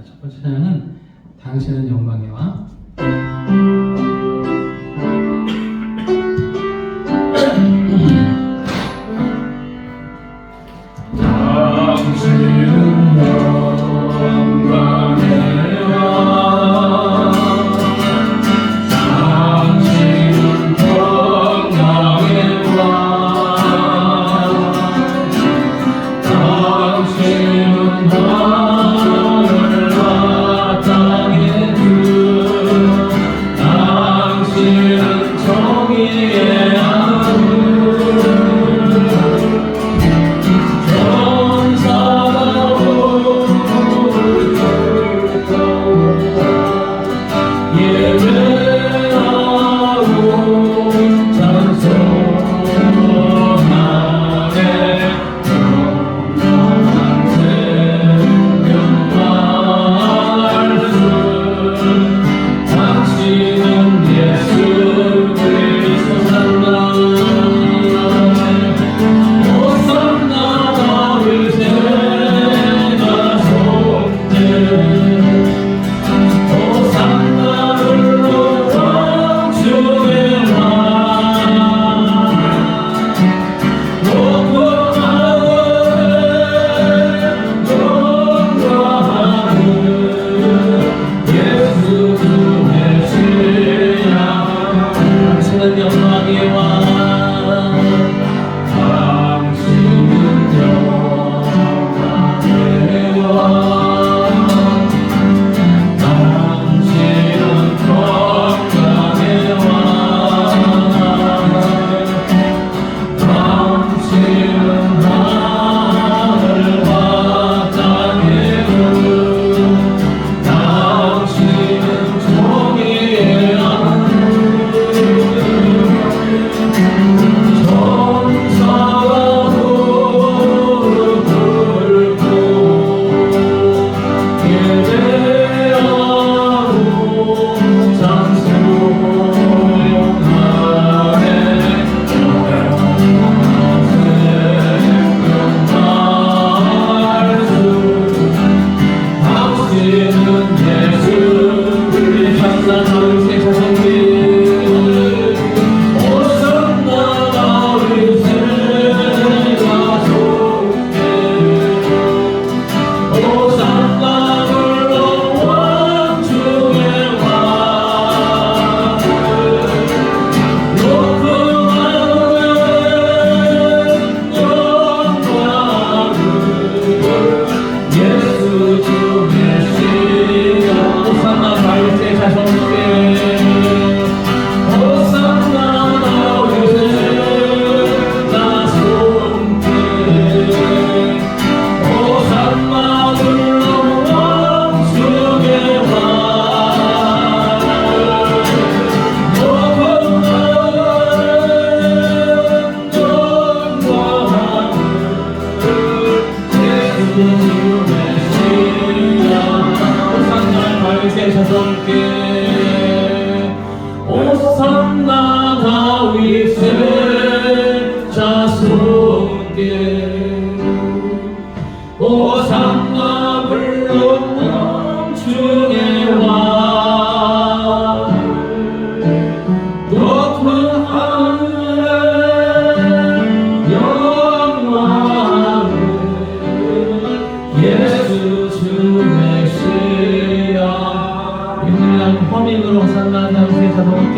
첫 번째 찬양은 당신은 영광의 왕. 당신은 영광의 왕, 당신은 영광의 왕, 당신은 하늘과 땅의 주, 당신은 정의의 아들, 오산나 다윗의 자손께 오산나 불러 왕중의 왕 높은 하늘의 영광을 예수 주 메시아 유일한 허밍으로 오산나 다윗의 자손께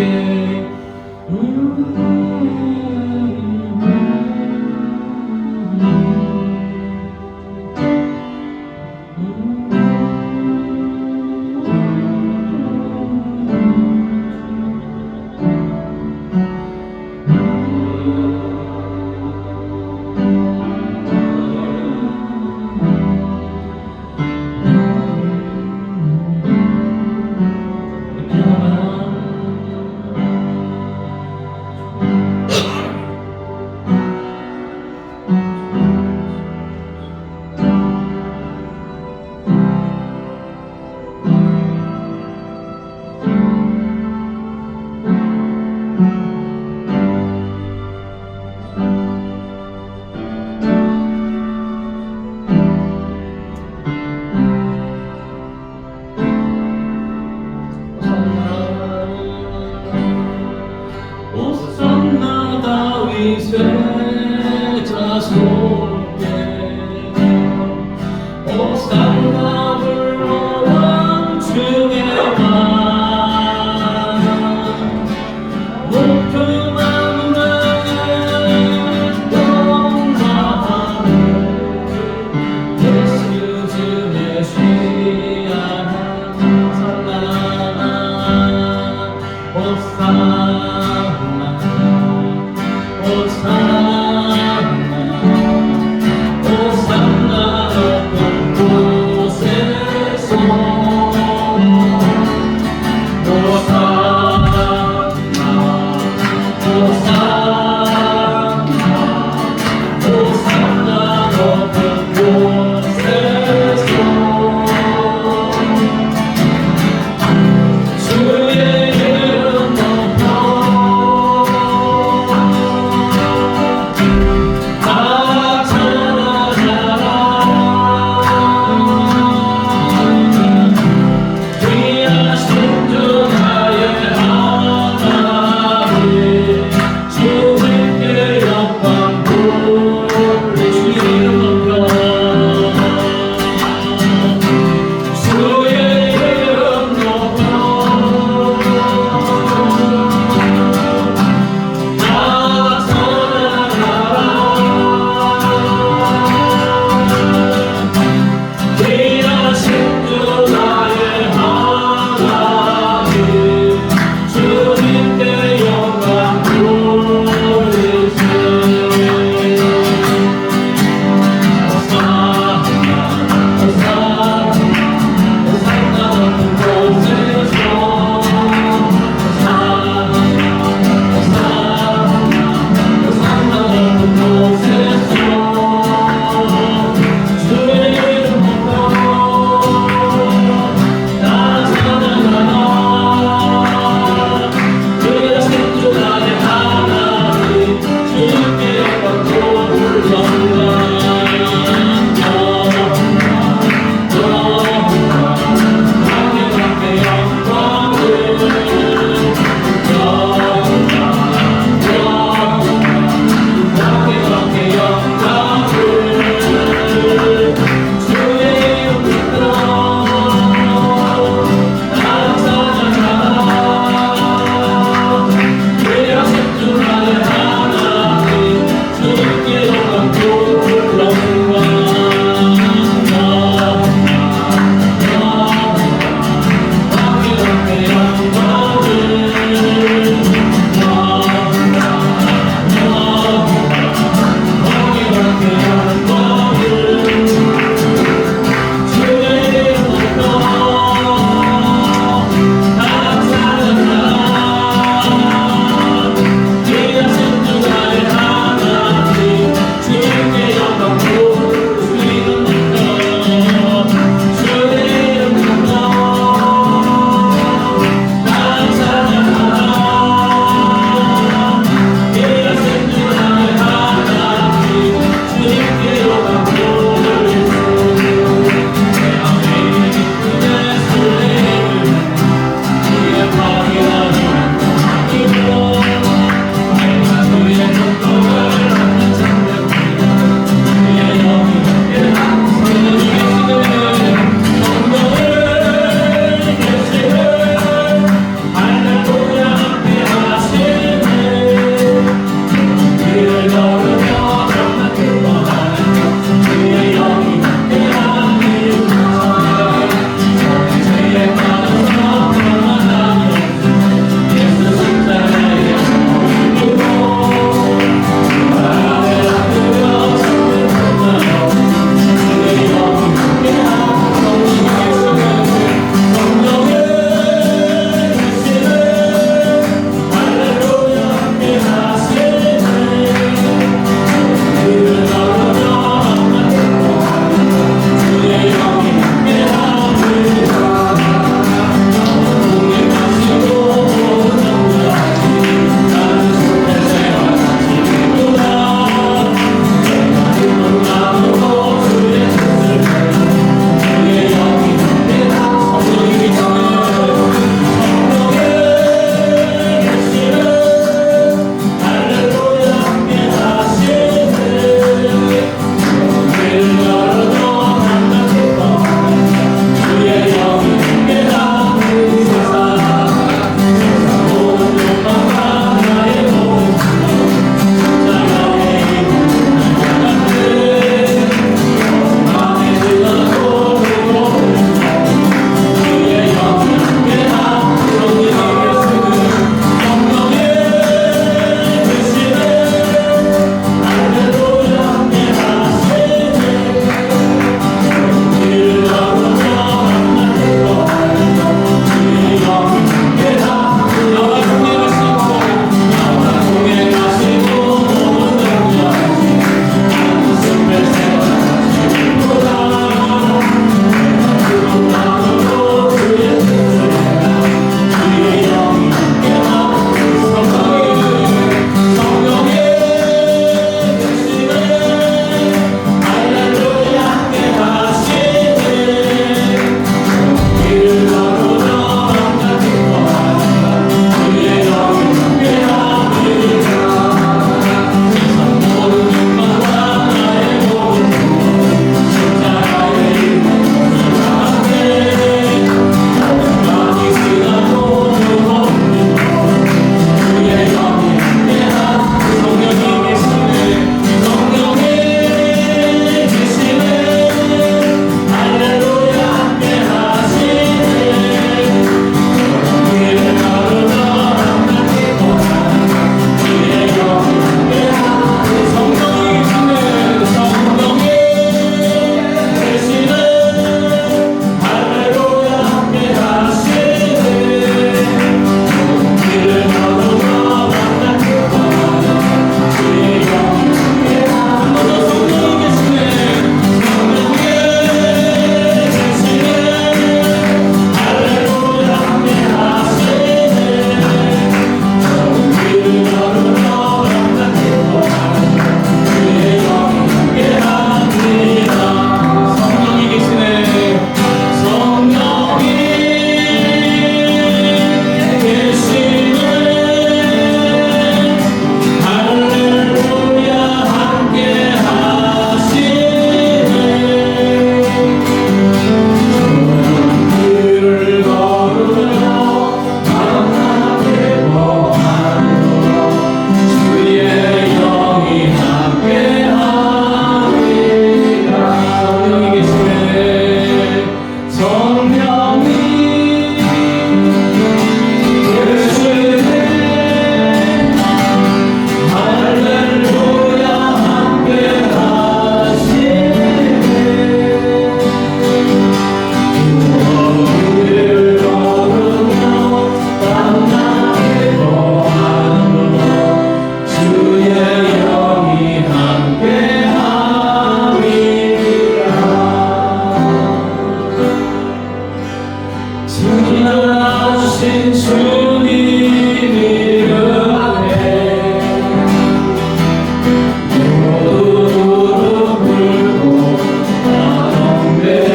거룩하신 주님 이름에 무릎 꿇고 경배해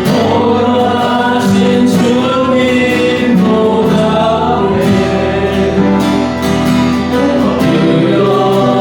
거룩하신 주님 보답해 엎드려져라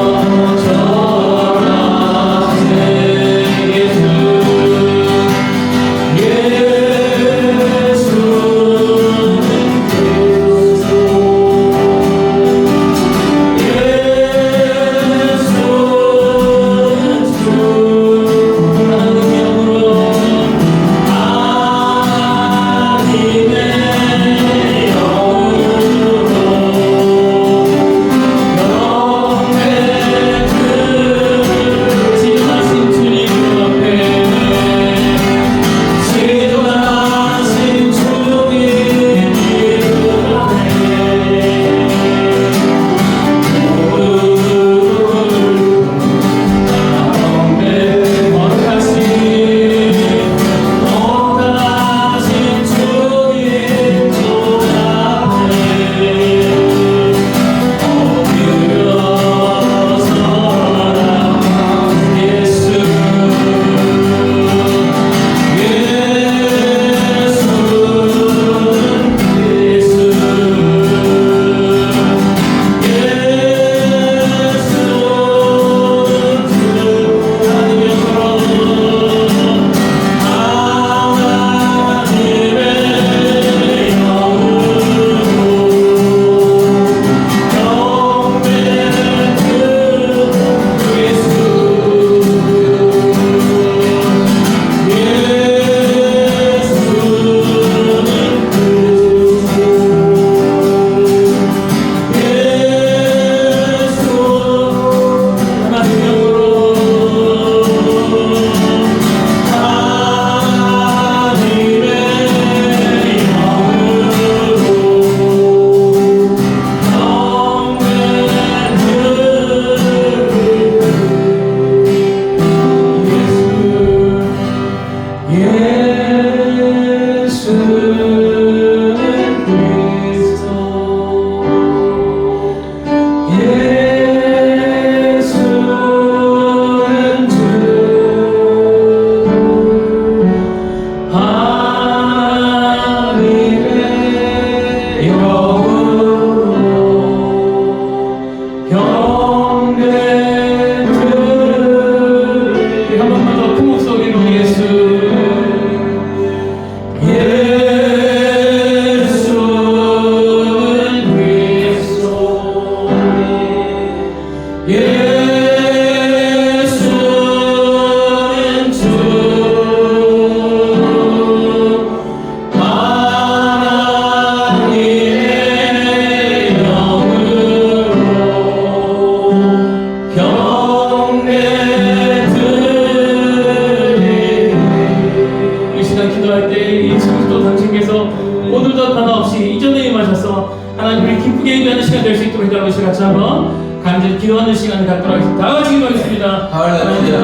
예수 같이 한번 간절히 기도하는 시간을 갖도록 하겠습니다. 다 같이 기도하겠습니다. 할렐루야.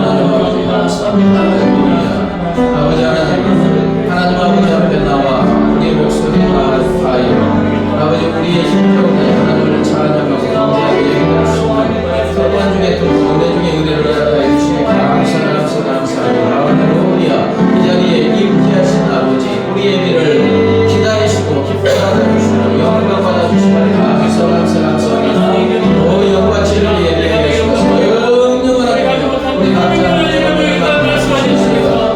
아버지 하나님 아버지 앞에 나와 우리의 목소리를 하여 아버지 우리의 심령에 하나님을 찬양하고 경배하게 여겨 주시고 소원 중에 또 은혜 중에 은혜를 나타내 주시니 감사합니다. 할렐루야. 이 자리에 임재하신 아버지 우리 예배를 기다리시고 기뻐하여 주시고 영광 받아 주시고 감사 오 영광 진리 예배해 주시고 영영을 하고 우리 각자 말씀하시옵소서.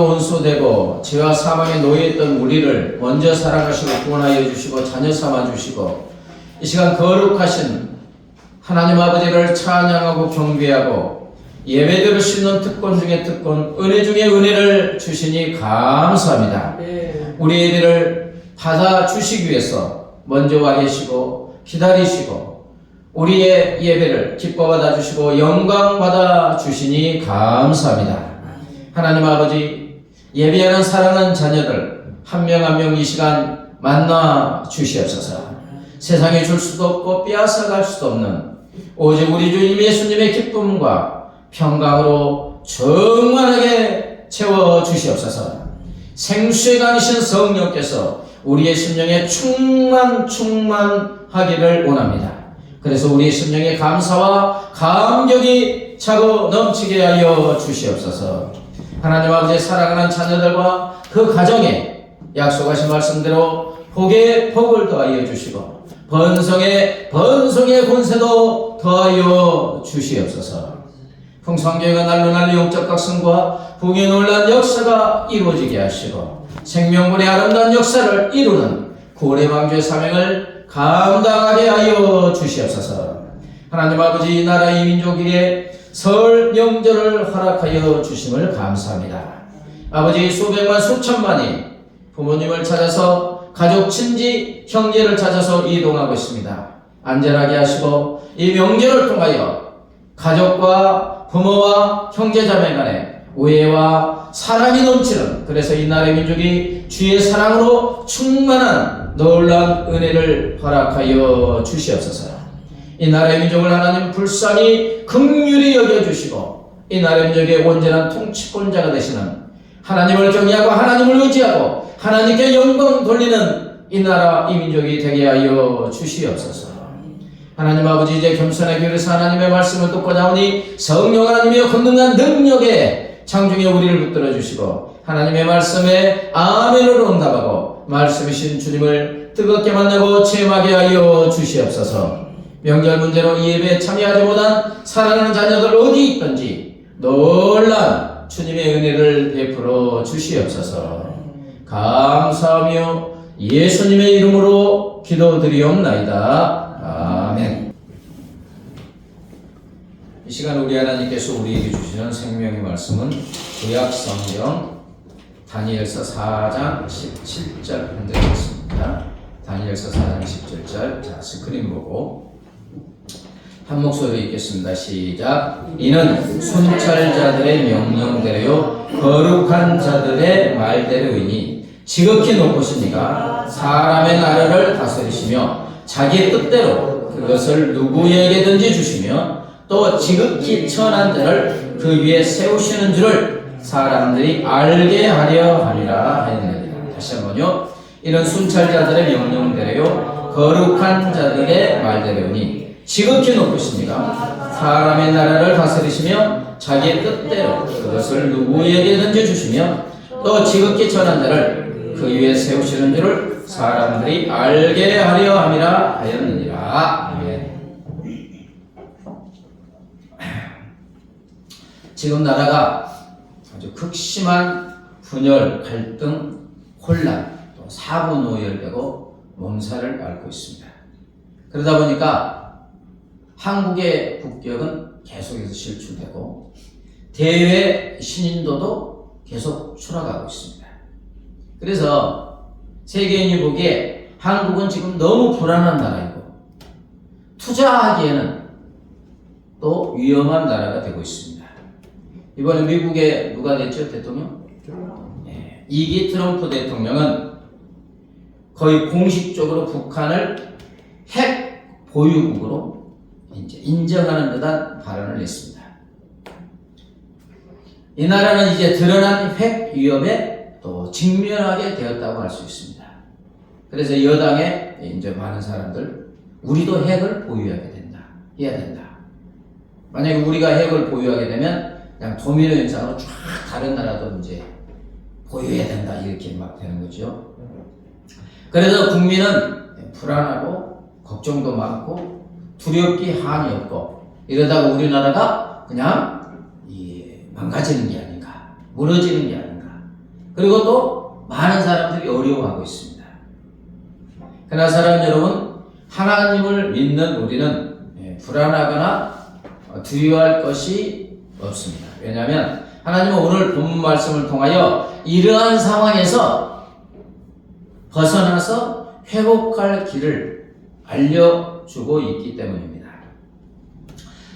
사망으로 원수되고 죄와 사망에 놓여있던 우리를 먼저 사랑하시고 구원하여 주시고 자녀 삼아 주시고 이 시간 거룩하신 하나님 아버지를 찬양하고 경배하고 예배드릴 수 있는 특권 중에 특권, 은혜 중에 은혜를 주시니 감사합니다. 우리 예배를 받아주시기 위해서 먼저 와 계시고 기다리시고 우리의 예배를 기뻐 받아주시고 영광 받아주시니 감사합니다. 하나님 아버지, 예배하는 사랑하는 자녀들 한 명 한 명 이 시간 만나 주시옵소서. 세상에 줄 수도 없고 빼앗아갈 수도 없는 오직 우리 주 예수님의 기쁨과 평강으로 충만하게 채워 주시옵소서. 생수의 강이신 성령께서 우리의 심령에 충만하기를 원합니다. 그래서 우리의 심령에 감사와 감격이 차고 넘치게 하여 주시옵소서. 하나님 아버지의 사랑하는 자녀들과 그 가정에 약속하신 말씀대로 복에 복을 더하여 주시고 번성에 번성의 권세도 더하여 주시옵소서. 풍성교회가 날로 영적 각성과 복의 놀란 역사가 이루어지게 하시고 생명문의 아름다운 역사를 이루는 구원의 왕조의 사명을 감당하게 하여 주시옵소서. 하나님 아버지, 이 나라 이 민족에게 설 명절을 허락하여 주심을 감사합니다. 아버지, 수백만 수천만이 부모님을 찾아서 가족 친지 형제를 찾아서 이동하고 있습니다. 안전하게 하시고 이 명절을 통하여 가족과 부모와 형제자매 간에 우애와 사랑이 넘치는, 그래서 이 나라의 민족이 주의 사랑으로 충만한 놀라운 은혜를 허락하여 주시옵소서. 이 나라의 민족을 하나님 불쌍히 긍휼히 여겨주시고 이 나라의 민족의 온전한 통치권자가 되시는, 하나님을 경외하고 하나님을 의지하고 하나님께 영광 돌리는 이 나라 이 민족이 되게 하여 주시옵소서. 하나님 아버지, 이제 겸손하게 기울여서 하나님의 말씀을 듣고 나오니 성령 하나님의 권능한 능력에 장중에 우리를 붙들어 주시고 하나님의 말씀에 아멘으로 응답하고 말씀이신 주님을 뜨겁게 만나고 체험하게 하여 주시옵소서. 명절 문제로 이 예배에 참여하지 못한 사랑하는 자녀들 어디 있든지 놀란 주님의 은혜를 베풀어 주시옵소서. 감사하며 예수님의 이름으로 기도드리옵나이다. 아멘. 이 시간 우리 하나님께서 우리에게 주시는 생명의 말씀은 구약 성경 다니엘서 4장 17절 한대겠습니다. 다니엘서 4장 17절. 자, 스크린 보고 한 목소리로 읽겠습니다. 시작. 이는 순찰자들의 명령대로요 거룩한 자들의 말대로이니 지극히 높으시니가 사람의 나라를 다스리시며 자기의 뜻대로 그것을 누구에게든지 주시며 또 지극히 천한 자를 그 위에 세우시는 줄을 사람들이 알게 하려 함이라 하였느니라. 다시 한번요. 이는 순찰자들의 명령대로요 거룩한 자들의 말대로니 지극히 높으시니가 사람의 나라를 다스리시며 자기의 뜻대로 그것을 누구에게든지 주시며 또 지극히 천한 자를 그 위에 세우시는 줄을 사람들이 알게 하려 함이라 하였느니라. 아멘. 지금 나라가 아주 극심한 분열, 갈등, 혼란, 또 사고 노열되고 몸살을 앓고 있습니다. 그러다 보니까 한국의 국격은 계속해서 실추되고 대외 신인도도 계속 추락하고 있습니다. 그래서 세계인이 보기에 한국은 지금 너무 불안한 나라이고 투자하기에는 또 위험한 나라가 되고 있습니다. 이번에 미국에 누가 됐죠? 대통령? 네. 2기 트럼프 대통령은 거의 공식적으로 북한을 핵 보유국으로 이제 인정하는 듯한 발언을 했습니다. 이 나라는 이제 드러난 핵 위협에 또 직면하게 되었다고 할 수 있습니다. 그래서 여당에 이제 많은 사람들 우리도 핵을 보유하게 된다, 해야 된다. 만약에 우리가 핵을 보유하게 되면 그냥 도미노 현상으로 쫙 다른 나라도 이제 보유해야 된다 이렇게 막 되는 거죠. 그래서 국민은 불안하고 걱정도 많고 두렵기 한이 없고 이러다가 우리나라가 그냥 망가지는 게 아닌가, 무너지는 게 아닌가 그리고 또 많은 사람들이 어려워하고 있습니다. 그러나 사랑하는 여러분, 하나님을 믿는 우리는 불안하거나 두려워할 것이 없습니다. 왜냐하면 하나님은 오늘 본문 말씀을 통하여 이러한 상황에서 벗어나서 회복할 길을 알려주고 있기 때문입니다.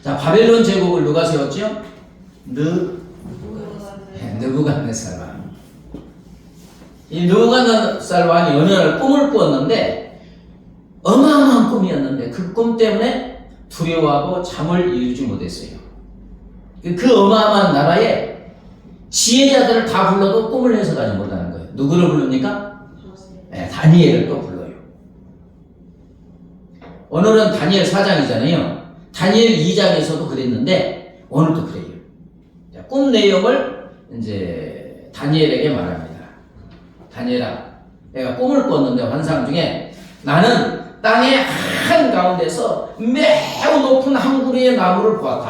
자, 바벨론 제국을 누가 세웠죠? 느부갓네살 왕. 이 느부갓네살 왕이 어느 날 꿈을 꾸었는데 어마어마한 꿈이었는데 그 꿈 때문에 두려워하고 잠을 이루지 못했어요. 그 어마어마한 나라에 지혜자들을 다 불러도 꿈을 해석하지 못하는 거예요. 누구를 부릅니까? 다니엘을 또 불러요. 오늘은 다니엘 4장이잖아요. 다니엘 2장에서도 그랬는데 오늘도 그래요. 꿈 내용을 이제 다니엘에게 말합니다. 다니엘아, 내가 꿈을 꿨는데 환상 중에 나는 땅의 한가운데서 매우 높은 한 그루의 나무를 보았다.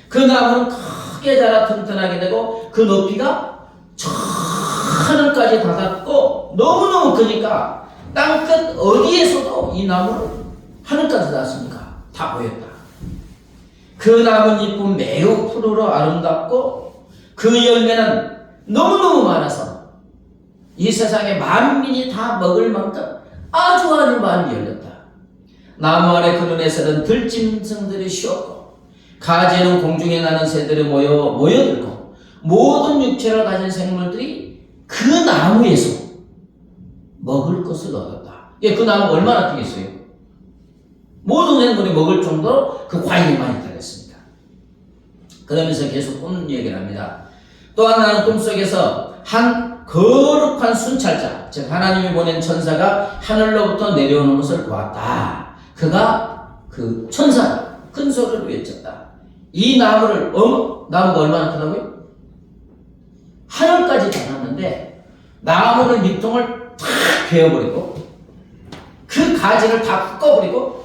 그 나무는 크게 자라 튼튼하게 되고 그 높이가 저 하늘까지 닿았고 너무너무 크니까 땅끝 어디에서도 이 나무를 하늘까지 닿았으니까 다 보였다. 그 나뭇잎은 매우 푸르러 아름답고 그 열매는 너무너무 많아서 이 세상에 만민이 다 먹을 만큼 아주 많이 열렸다. 나무 아래 그늘에서는 들짐승들이 쉬었고 가지에는 공중에 나는 새들이 모여들고 모든 육체를 가진 생물들이 그 나무에서 먹을 것을 얻었다. 그 나무가 얼마나 크겠어요? 모든 생물이 먹을 정도로 그 과일이 많이 달렸습니다. 그러면서 계속 꿈 얘기를 합니다. 또한 나는 꿈속에서 한 거룩한 순찰자, 즉 하나님이 보낸 천사가 하늘로부터 내려오는 것을 보았다. 그가 그 천사가 큰 소리로 외쳤다. 이 나무가 얼마나 크다고요? 하늘까지 닿았는데 나무를 밑동을 탁 베어버리고 그 가지를 다 꺾어버리고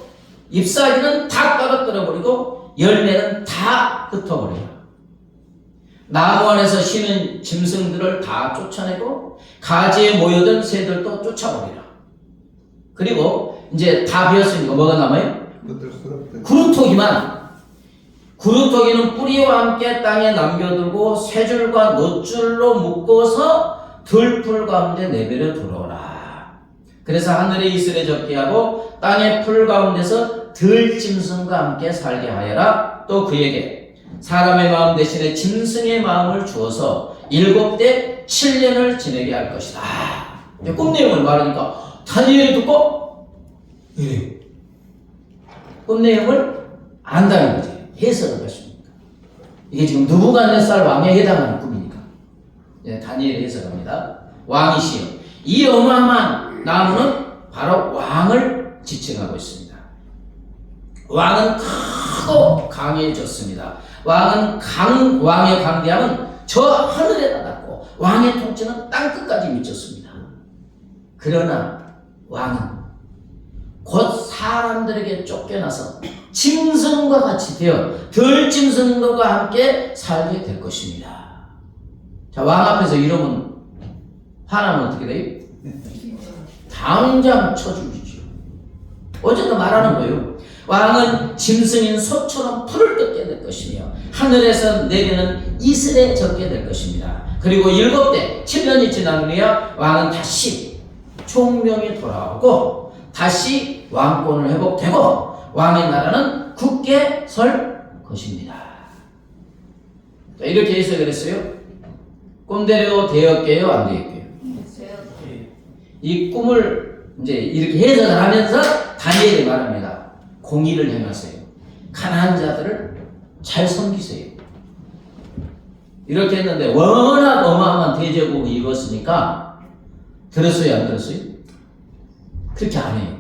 잎사귀는 다 떨어뜨려버리고 열매는 다 흩어버려요. 나무 안에서 쉬는 짐승들을 다 쫓아내고 가지에 모여든 새들도 쫓아버리라. 그리고 이제 다 비었으니까 뭐가 남아요? 구루토기는 뿌리와 함께 땅에 남겨두고 세 줄과 놋줄로 묶어서 들풀 가운데 내버려 두어라. 그래서 하늘에 이슬에 적게 하고 땅의 풀 가운데서 들짐승과 함께 살게 하여라. 또 그에게 사람의 마음 대신에 짐승의 마음을 주어서 7대 7년을 지내게 할 것이다. 꿈 내용을 말하니까 다니엘이 듣고 꿈 내용을 안다는 거지. 해석을 하십니까? 이게 지금 느부갓네살 왕에 해당하는 꿈이니까. 다니엘이 해석합니다. 왕이시여, 이 어마어마한 나무는 바로 왕을 지칭하고 있습니다. 왕은 크고 강해졌습니다. 왕의 강대함은 저 하늘에 닿았고 왕의 통치는 땅끝까지 미쳤습니다. 그러나 왕은 곧 사람들에게 쫓겨나서 짐승과 같이 되어 들짐승들과 함께 살게 될 것입니다. 자, 왕 앞에서 이러면 화나면 어떻게 돼요? 당장 쳐죽이죠. 어쨌든 말하는 거예요. 왕은 짐승인 소처럼 풀을 뜯게 될 것이며 하늘에서 내리는 이슬에 적게 될 것입니다. 그리고 7대 7년이 지난 후에야 왕은 다시 총명이 돌아오고 다시 왕권을 회복되고 왕의 나라는 굳게 설 것입니다. 자, 이렇게 해석을 했어요. 꿈대로 되었게요, 안 되었게요? 이 꿈을 이제 이렇게 해석을 하면서 다니엘이 말합니다. 공의를 행하세요. 가난한 자들을 잘 섬기세요. 이렇게 했는데 워낙 어마어마한 대제국이 이루었으니까 들었어요, 안 들었어요? 그렇게 안 해요.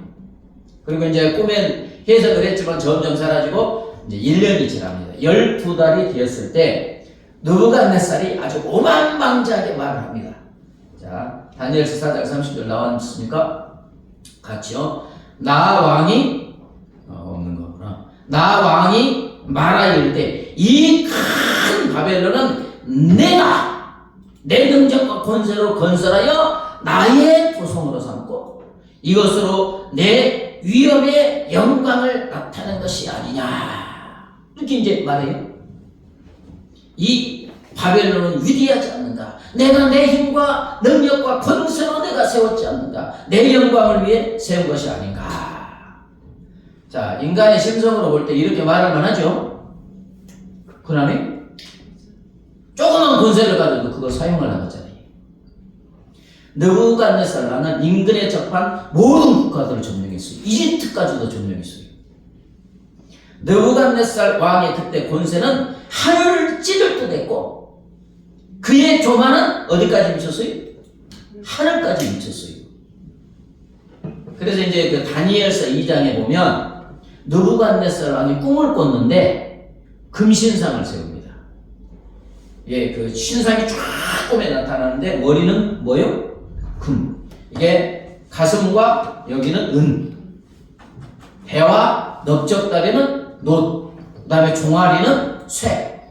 그리고 이제 꿈엔 해석을 했지만 점점 사라지고 이제 1년이 지납니다. 12달이 되었을 때 느부갓네살이 아주 오만방자하게 말을 합니다. 자, 다니엘서 4장 30절 나왔습니까? 같이요. 나 왕이 없는 거구나. 나 왕이 말하여 이르되 이 큰 바벨론은 내가 내 능력과 권세로 건설하여 나의 도성으로 삼고 이것으로 내 위엄의 영광을 나타낸 것이 아니냐. 이렇게 이제 말해요. 이 바벨론은 위대하지 않는가. 내가 내 힘과 능력과 권세로 내가 세웠지 않는가. 내 영광을 위해 세운 것이 아닌가. 자, 인간의 심성으로 볼 때 이렇게 말할 만하죠. 그러니 조그만 권세를 가지고 그걸 사용하려고 하잖아요. 느부갓네살 왕은 인근에 접한 모든 국가들을 점령했어요. 이집트까지도 점령했어요. 느부갓네살 왕의 그때 권세는 하늘을 찌를 듯 했고 그의 교만은 어디까지 미쳤어요? 하늘까지 미쳤어요. 그래서 이제 그 다니엘서 2장에 보면 느부갓네살 왕이 꿈을 꿨는데 금신상을 세웁니다. 예, 그 신상이 쫙 꿈에 나타나는데 머리는 뭐요? 금. 이게 가슴과 여기는 은. 배와 넓적다리는 놋. 그 다음에 종아리는 쇠.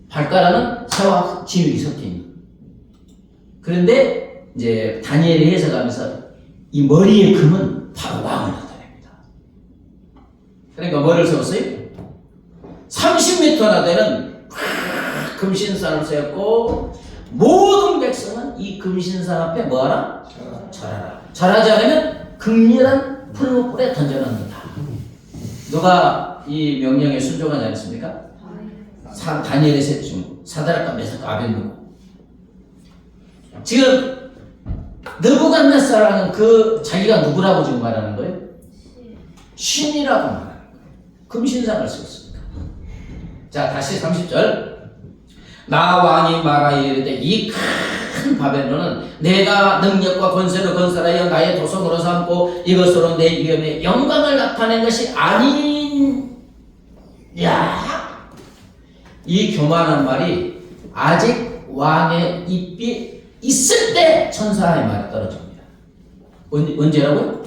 발가락은 새와 진흙이 섞인. 그런데 이제 다니엘이 해석하면서 이 머리의 금은 바로 왕을 나타냅니다. 그러니까 뭐를 세웠어요? 30m나 되는 금신상을 세웠고 모든 백성은 이 금신상 앞에 뭐하라? 절하라. 절하지 않으면 극렬한 풀무불에 던져넣는다. 누가 이 명령에 순종하지 않습니까? 다니엘의 셋 중 사드락과 메삭과 아벳느고. 지금 느부갓네살은 그 자기가 누구라고 지금 말하는 거예요? 신이라고 말하는 거예요. 금신상을 세웠습니다. 자, 다시 30절. 나 왕이 말하여 이르되 이 큰 바벨론은 내가 능력과 권세로 건설하여 나의 도성으로 삼고 이것으로 내 위엄의 영광을 나타낸 것이 아니냐. 이 교만한 말이 아직 왕의 입이 있을 때 천사의 말이 떨어집니다. 언제라고요?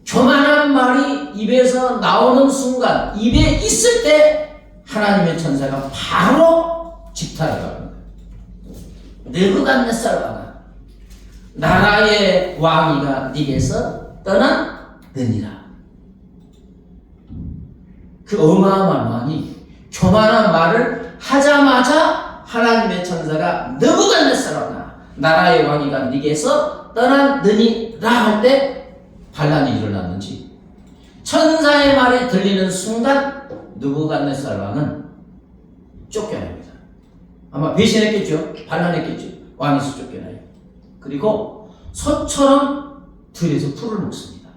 교만한 말이 입에서 나오는 순간 입에 있을 때 하나님의 천사가 바로 직탈을 합니다. 느부갓네살 왕아, 나라의 왕위가 네게서 떠났느니라. 그 어마어마한 왕이 교만한 말을 하자마자 하나님의 천사가 느부갓네살 왕아, 나라의 왕위가 네게서 떠났느니라 할 때 반란이 일어났는지 천사의 말이 들리는 순간 느부갓네살 왕은 쫓겨납니다. 아마 배신했겠죠. 반란했겠죠. 왕에서 쫓겨나요. 그리고 소처럼 들에서 풀을 먹습니다.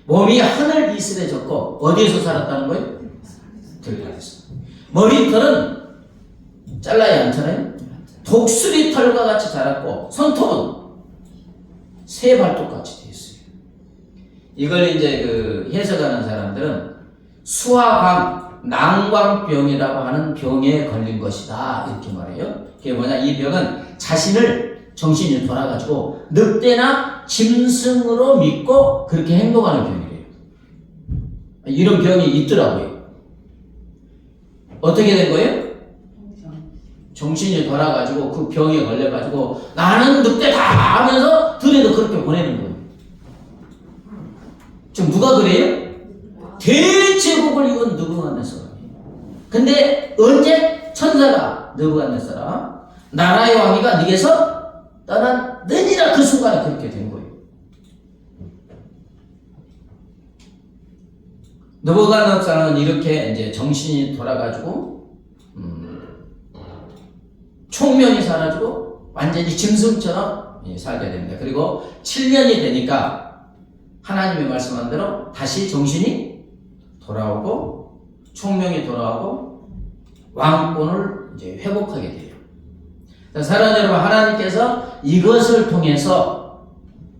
몸이 하늘 이슬에 젖고 어디에서 살았다는 거예요? 들판에서. 머리털은 잘라야 않잖아요. 독수리 털과 같이 자랐고 손톱은 새 발톱같이 되어 있어요. 이걸 이제 그 해석하는 사람들은 수화강 난광병이라고 하는 병에 걸린 것이다 이렇게 말해요. 그게 뭐냐, 이 병은 자신을 정신이 돌아가지고 늑대나 짐승으로 믿고 그렇게 행동하는 병이래요. 이런 병이 있더라고요. 어떻게 된 거예요? 정신이 돌아가지고 그 병에 걸려가지고 나는 늑대다 하면서 들에도 그렇게 보내는 거예요. 지금 누가 그래요? 대제국을 이건 느부갓네살. 근데 언제 천사가 느부갓네살아 나라의 왕위가 네게서 떠났느니라 그 순간에 그렇게 된 거예요. 느부갓네살은 이렇게 이제 정신이 돌아가지고 총명이 사라지고 완전히 짐승처럼 살게 됩니다. 그리고 7년이 되니까 하나님의 말씀한 대로 다시 정신이 돌아오고 총명이 돌아오고 왕권을 이제 회복하게 돼요. 사랑하는 여러분, 하나님께서 이것을 통해서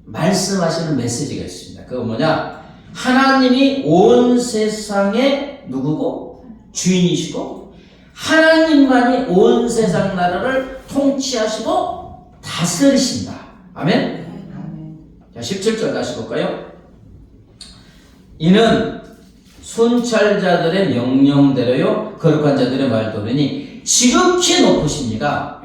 말씀하시는 메시지가 있습니다. 그건 뭐냐? 하나님이 온 세상의 누구고? 주인이시고 하나님만이 온 세상 나라를 통치하시고 다스리신다. 아멘? 자, 17절 다시 볼까요? 이는 순찰자들의 명령대로요 거룩한 자들의 말도르니 지극히 높으십니다.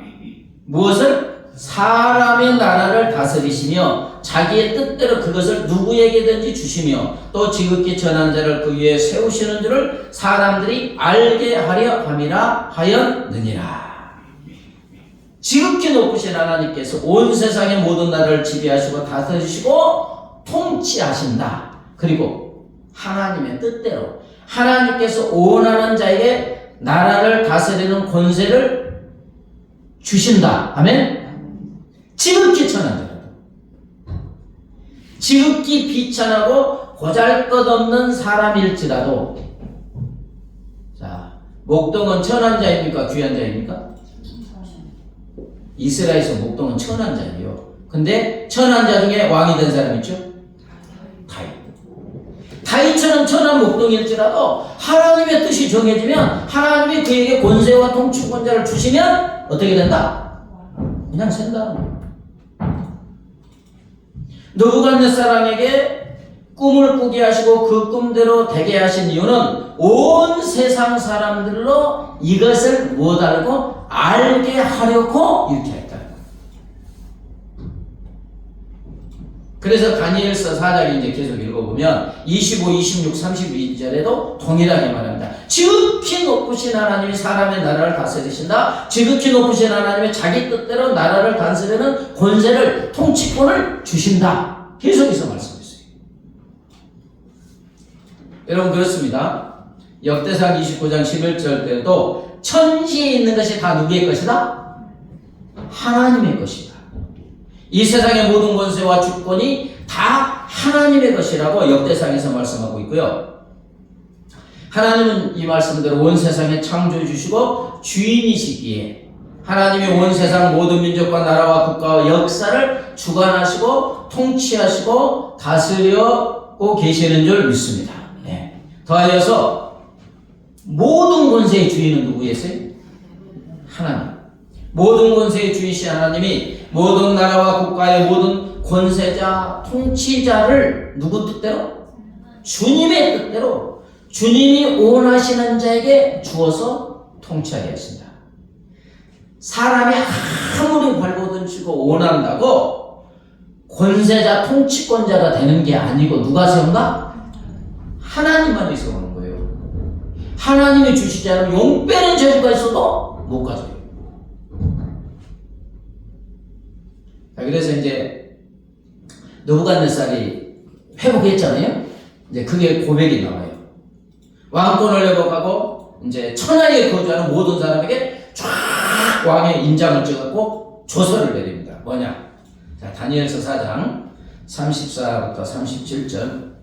무엇을? 사람의 나라를 다스리시며 자기의 뜻대로 그것을 누구에게든지 주시며 또 지극히 전한 자를 그 위에 세우시는 줄을 사람들이 알게 하려 함이라 하였느니라. 지극히 높으신 하나님께서 온 세상의 모든 나라를 지배하시고 다스리시고 통치하신다. 그리고 하나님의 뜻대로 하나님께서 원하는 자에게 나라를 다스리는 권세를 주신다. 아멘. 지극히 천한 자라도, 지극히 비천하고 보잘것없는 사람일지라도, 자, 목동은 천한 자입니까? 귀한 자입니까? 이스라엘에서 목동은 천한 자예요. 근데 천한 자 중에 왕이 된 사람 있죠? 다윗. 다윗처럼 천한 목동일지라도 하나님의 뜻이 정해지면 하나님이 그에게 권세와 통치권자를 주시면 어떻게 된다? 그냥 생각하는 거예요. 느부갓네살에게 꿈을 꾸게 하시고 그 꿈대로 되게 하신 이유는 온 세상 사람들로 이것을 못 알고 알게 하려고 이렇게 했다. 그래서 다니엘서 4장에 이제 계속 읽어보면 25, 26, 32절에도 동일하게 말합니다. 지극히 높으신 하나님이 사람의 나라를 다스리신다. 지극히 높으신 하나님이 자기 뜻대로 나라를 다스리는 권세를, 통치권을 주신다. 계속해서 말씀했어요. 여러분 그렇습니다. 역대상 29장 11절 때도 천지에 있는 것이 다 누구의 것이다? 하나님의 것이다. 이 세상의 모든 권세와 주권이 다 하나님의 것이라고 역대상에서 말씀하고 있고요. 하나님은 이 말씀대로 온 세상에 창조해 주시고 주인이시기에 하나님이 온 세상 모든 민족과 나라와 국가와 역사를 주관하시고 통치하시고 다스리고 계시는 줄 믿습니다. 네. 더하여서 모든 권세의 주인은 누구였어요? 하나님. 모든 권세의 주이신 하나님이 모든 나라와 국가의 모든 권세자, 통치자를 누구 뜻대로? 주님의 뜻대로 주님이 원하시는 자에게 주어서 통치하게 하신다. 사람이 아무리 발버둥 치고 원한다고 권세자, 통치권자가 되는 게 아니고 누가 세운다? 하나님만이 세우는 거예요. 하나님이 주시지 않으면 용 빼는 재주가 있어도 못 가져요. 자, 그래서 이제 느부갓네살이 회복했잖아요. 이제 그게 고백이 나와요. 왕권을 회복하고 이제 천하에 거주하는 모든 사람에게 쫙 왕의 인장을 찍었고 조서를 내립니다. 뭐냐? 자, 다니엘서 4장 34부터 37절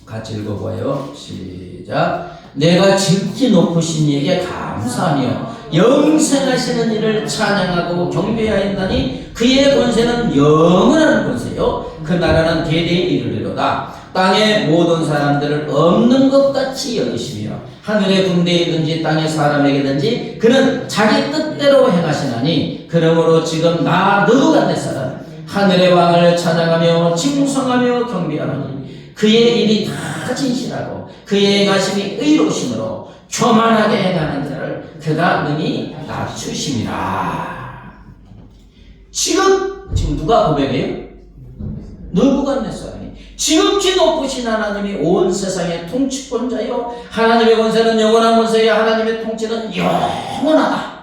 같이 읽어봐요. 시작. 내가 지극히 높으신 이에게 감사하며 영생하시는 이를 찬양하고 경배하였나니 그의 권세는 영원한 권세요 그 나라는 대대에 이르리로다. 땅의 모든 사람들을 없는 것 같이 여기시며 하늘의 군대이든지 땅의 사람에게든지 그는 자기 뜻대로 행하시나니 그러므로 지금 나 느부갓네살은 하늘의 왕을 찬양하며 칭송하며 경배하노니 그의 일이 다 진실하고 그의 행하심이 의로우심으로 교만하게 행하는 자를 그가 능히 낮추심이라. 지금 누가 고백해요? 느부갓네살이 지극히 높으신 하나님이 온 세상의 통치권자요 하나님의 권세는 영원한 권세요 하나님의 통치는 영원하다.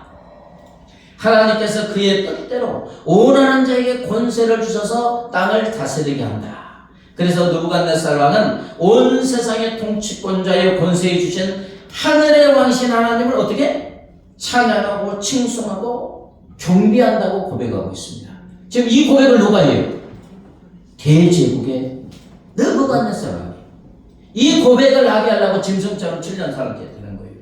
하나님께서 그의 뜻대로 원하는 자에게 권세를 주셔서 땅을 다스리게 한다. 그래서 느부갓네살 왕은 온 세상의 통치권자의 권세에 주신 하늘의 왕이신 하나님을 어떻게? 찬양하고 칭송하고 경배한다고 고백하고 있습니다. 지금 이 고백을 누가 해요? 대제국의 느부갓네살 왕이. 이 고백을 하게 하려고 짐승처럼 7년 살게 되는 거예요.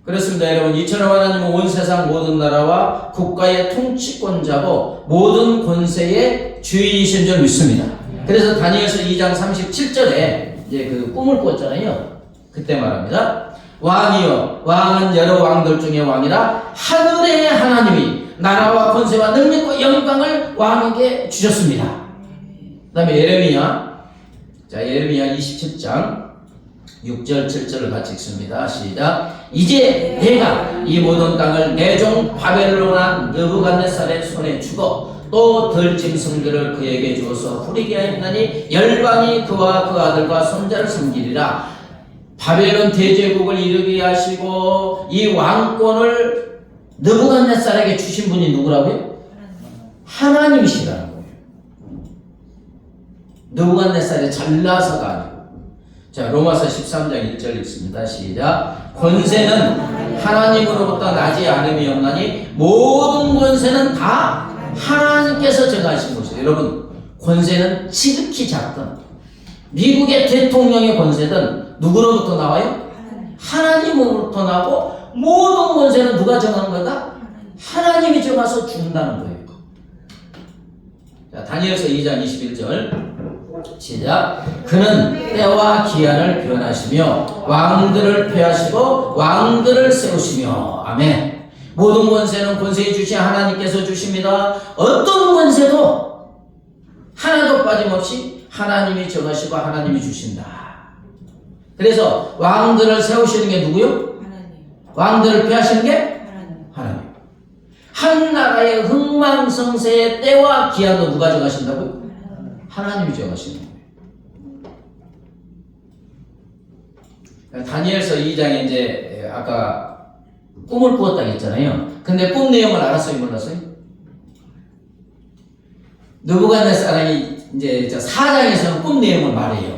그렇습니다. 여러분, 이처럼 하나님은 온 세상 모든 나라와 국가의 통치권자고 모든 권세의 주인이신 줄 믿습니다. 그래서 다니엘서 2장 37절에 이제 그 꿈을 꿨잖아요. 그때 말합니다. 왕이여, 왕은 여러 왕들 중에 왕이라 하늘의 하나님이 나라와 권세와 능력과 영광을 왕에게 주셨습니다. 그 다음에 예레미야. 자, 예레미야 27장 6절 7절을 같이 읽습니다. 시작. 이제 내가 이 모든 땅을 내 종 바벨론 왕 느부갓네살의 손에 주고 또 들짐승들을 그에게 주어서 후리게 하였나니 열방이 그와 그 아들과 손자를 섬기리라. 바벨론 대제국을 이루게 하시고 이 왕권을 느부갓네살에게 주신 분이 누구라고요? 하나님이시라는 거예요. 느부갓네살이 잘나서가 아니고. 자, 로마서 13장 1절 읽습니다. 시작. 권세는 하나님으로부터 나지 않음이 없나니 모든 권세는 다 하나님께서 정하신 것이에요. 여러분, 권세는 지극히 작든 미국의 대통령의 권세든 누구로부터 나와요? 하나님으로부터 나오고 모든 권세는 누가 정한 거다? 하나님이 정해서 준다는 거예요. 자, 다니엘서 2장 21절 시작. 그는 때와 기한을 변하시며 왕들을 폐하시고 왕들을 세우시며 아멘. 모든 권세는 권세 주신 하나님께서 주십니다. 어떤 권세도 하나도 빠짐없이 하나님이 정하시고 하나님이 주신다. 그래서 왕들을 세우시는 게 누구요? 하나님. 왕들을 폐하시는 게 하나님. 하나님. 한 나라의 흥망성쇠의 때와 기한도 누가 정하신다고요? 하나님이 정하시는 거예요. 다니엘서 2장에 이제 아까 꿈을 꾸었다고 했잖아요. 근데 꿈 내용을 알았어요, 몰랐어요? 느부갓네살이 이제 4장에서는 꿈 내용을 말해요.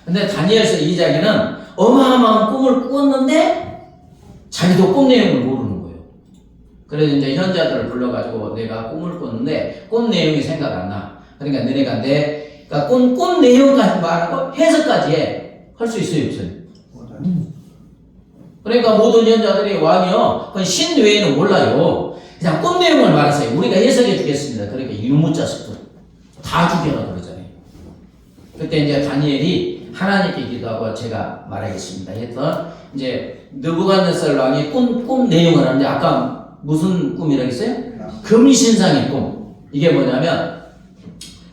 근데 다니엘서 2장에는 어마어마한 꿈을 꾸었는데 자기도 꿈 내용을 모르는 거예요. 그래서 이제 현자들을 불러가지고 내가 꿈을 꿨는데 꿈 내용이 생각 안 나. 그러니까 너네가 그러니까 꿈 내용까지 말하고 해석까지 할 수 있어요, 없어요? 그러니까 모든 현자들이 왕이요, 그 신 외에는 몰라요. 그냥 꿈 내용을 말하세요. 우리가 해석해 주겠습니다. 그러니까 이놈의 자식들 다 죽여라 그러잖아요. 그때 이제 다니엘이 하나님께 기도하고 제가 말하겠습니다 했던 이제 느부갓네살 왕이 꿈 내용을 하는데 아까 무슨 꿈이라고 했어요? 금신상의 꿈. 이게 뭐냐면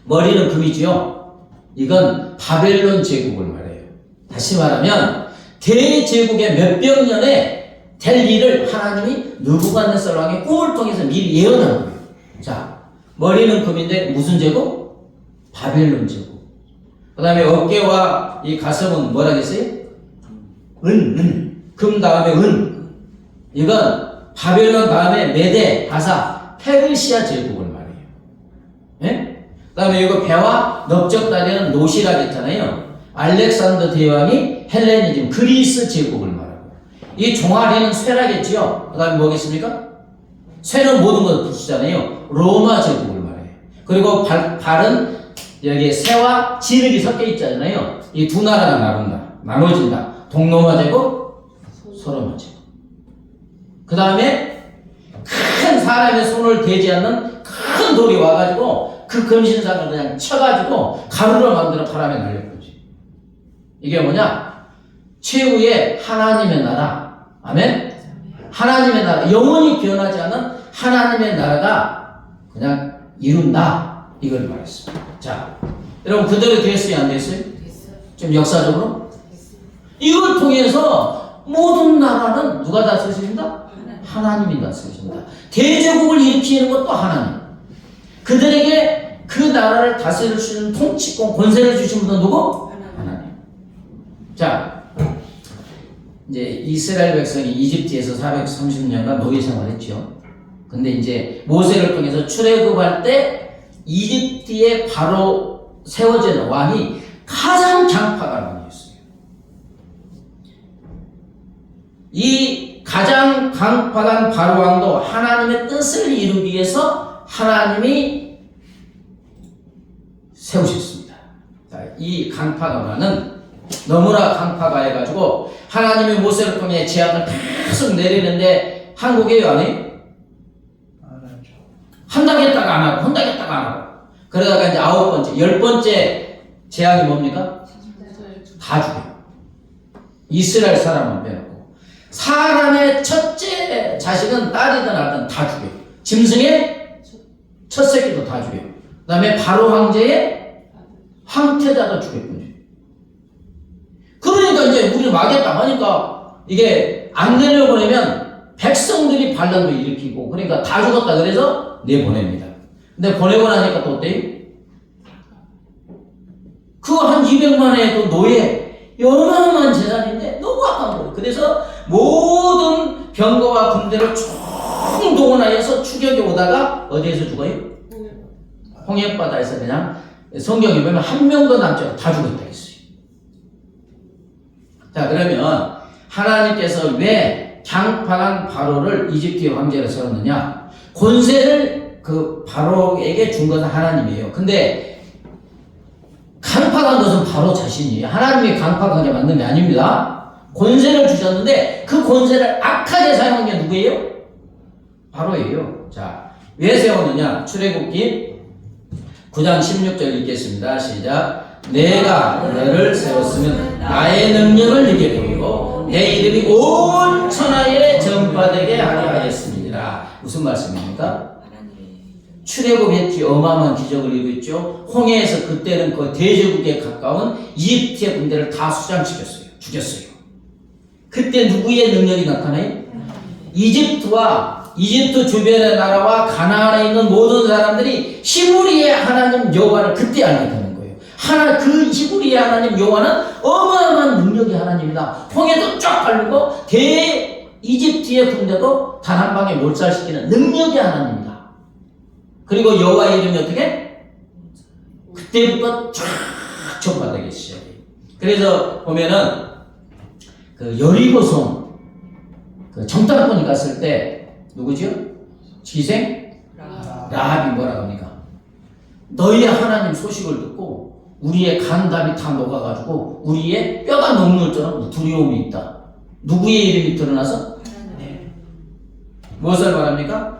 머리는 금이지요. 이건 바벨론 제국을 말해요. 다시 말하면 대제국의 몇백 년에 될 일을 하나님이 느부갓네살 왕의 꿈을 통해서 미리 예언한 거예요. 자, 머리는 금인데 무슨 제국? 바벨론 제국. 그 다음에 어깨와 이 가슴은 뭐라 했어요? 은. 금 다음에 은. 이건 바벨론 다음에 메데, 바사, 페르시아 제국을 말해요. 예? 그 다음에 이거 배와 넓적다리는 노시라고 했잖아요. 알렉산더 대왕이 헬레니즘, 그리스 제국을 말하고. 이 종아리는 쇠라겠지요. 그 다음에 뭐겠습니까? 쇠는 모든 것을 부수잖아요. 로마 제국을 말해요. 그리고 발은 여기 새와 진흙이 섞여 있잖아요. 이 두 나라가 나눠진다. 동로마 제국, 소로마 제국. 그 다음에 큰 사람의 손을 대지 않는 큰 돌이 와가지고 그 금신상을 그냥 쳐가지고 가루로 만들어 바람에 날려버리지. 이게 뭐냐? 최후의 하나님의 나라. 아멘? 하나님의 나라. 영원히 변하지 않는 하나님의 나라가 그냥 이룬다. 이걸 말했습니다. 자, 여러분 그대로 됐어요? 안 됐어요? 좀 역사적으로? 이걸 통해서 모든 나라는 누가 다스리십니다? 하나님이 다스리십니다. 대제국을 일으키는 것도 하나님. 그들에게 그 나라를 다스릴 수 있는 통치권, 권세를 주신 분은 누구? 하나님. 자, 이제 이스라엘 백성이 이집트에서 430년간 노예 생활했죠. 근데 이제 모세를 통해서 출애굽할 때 이집트에 바로 세워진 왕이 가장 강팍한 왕이었어요. 이 가장 강팍한 바로 왕도 하나님의 뜻을 이루기 위해서 하나님이 세우셨습니다. 자, 이 강팍한 왕은 너무나 강팍해가지고 하나님이 모세를 통해 재앙을 계속 내리는데 한국에 안 해요? 한다겠다가 안 하고 한다겠다가 안 하고 그러다가 이제 9번째 10번째 재앙이 뭡니까? 다 죽여요. 이스라엘 사람만 빼놓고 사람의 첫째 자식은 딸이든 아들든 다 죽여요. 짐승의 첫 새끼도 다 죽여요. 그 다음에 바로 황제의 황태자도 죽였군요. 그러니까 이제 근데 우리는 막겠다 하니까 이게 안 내려보내면 백성들이 반란도 일으키고 그러니까 다 죽었다 그래서 내보냅니다. 근데 보내고 나니까 또 어때요? 그거 한 200만의 또 노예, 어마어마한 재산인데 너무 아까운 거예요. 그래서 모든 병거와 군대를 총동원하여서 추격이 오다가 어디에서 죽어요? 홍해바다에서 그냥 성경에 보면 한 명도 남지 않고 다 죽었다 했어요. 자, 그러면 하나님께서 왜 강팍한 바로를 이집트의 황제로 세웠느냐? 권세를 그 바로에게 준 것은 하나님이에요. 근데 강팍한 것은 바로 자신이에요. 하나님이 강팍하게 만든 게 아닙니다. 권세를 주셨는데 그 권세를 악하게 사용한 게 누구예요? 바로예요. 자, 왜 세웠느냐? 출애굽기 9장 16절 읽겠습니다. 시작. 내가 너를 세웠으면 나의 능력을 네게 보이고 내 이름이 온 천하에 전파되게 하려 하였습니다. 무슨 말씀입니까? 출애굽했지 어마어마한 기적을 이루었죠. 홍해에서 그때는 그 대제국에 가까운 이집트의 군대를 다 수장시켰어요. 죽였어요. 그때 누구의 능력이 나타나요? 이집트와 이집트 주변의 나라와 가나안에 있는 모든 사람들이 히브리의 하나님 여호와를 그때 알게 되는 거예요. 그 히브리의 하나님 여호와는 어마어마한 능력의 하나님이다. 홍해도 쫙 갈리고 이집트의 군대도 단 한 방에 몰살시키는 능력의 하나님이다. 그리고 여호와의 이름이 어떻게? 그때부터 쫙 전파되기 시작해요. 그래서 보면은 그 여리고성 그 정탐꾼이 갔을 때 누구죠? 기생? 라합이 뭐라고 합니까? 너희의 하나님 소식을 듣고 우리의 간담이 다 녹아가지고 우리의 뼈가 녹는 것처럼 두려움이 있다. 누구의 이름이 드러나서? 무엇을 말합니까?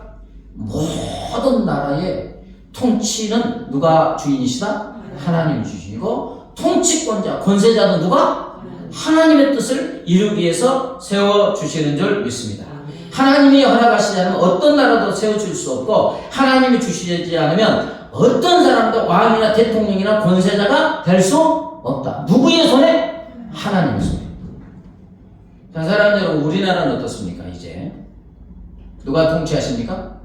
모든 나라의 통치는 누가 주인이시다? 하나님 주인이고 통치권자, 권세자는 누가? 하나님의 뜻을 이루기 위해서 세워주시는 줄 믿습니다. 하나님이 허락하시지 않으면 어떤 나라도 세워줄 수 없고 사람이 주시지 않으면 어떤 사람도 왕이나 대통령이나 권세자가 될 수 없다. 누구의 손에? 하나님의 손에. 자, 사람 여러분, 우리나라는 어떻습니까? 이제 누가 통치하십니까?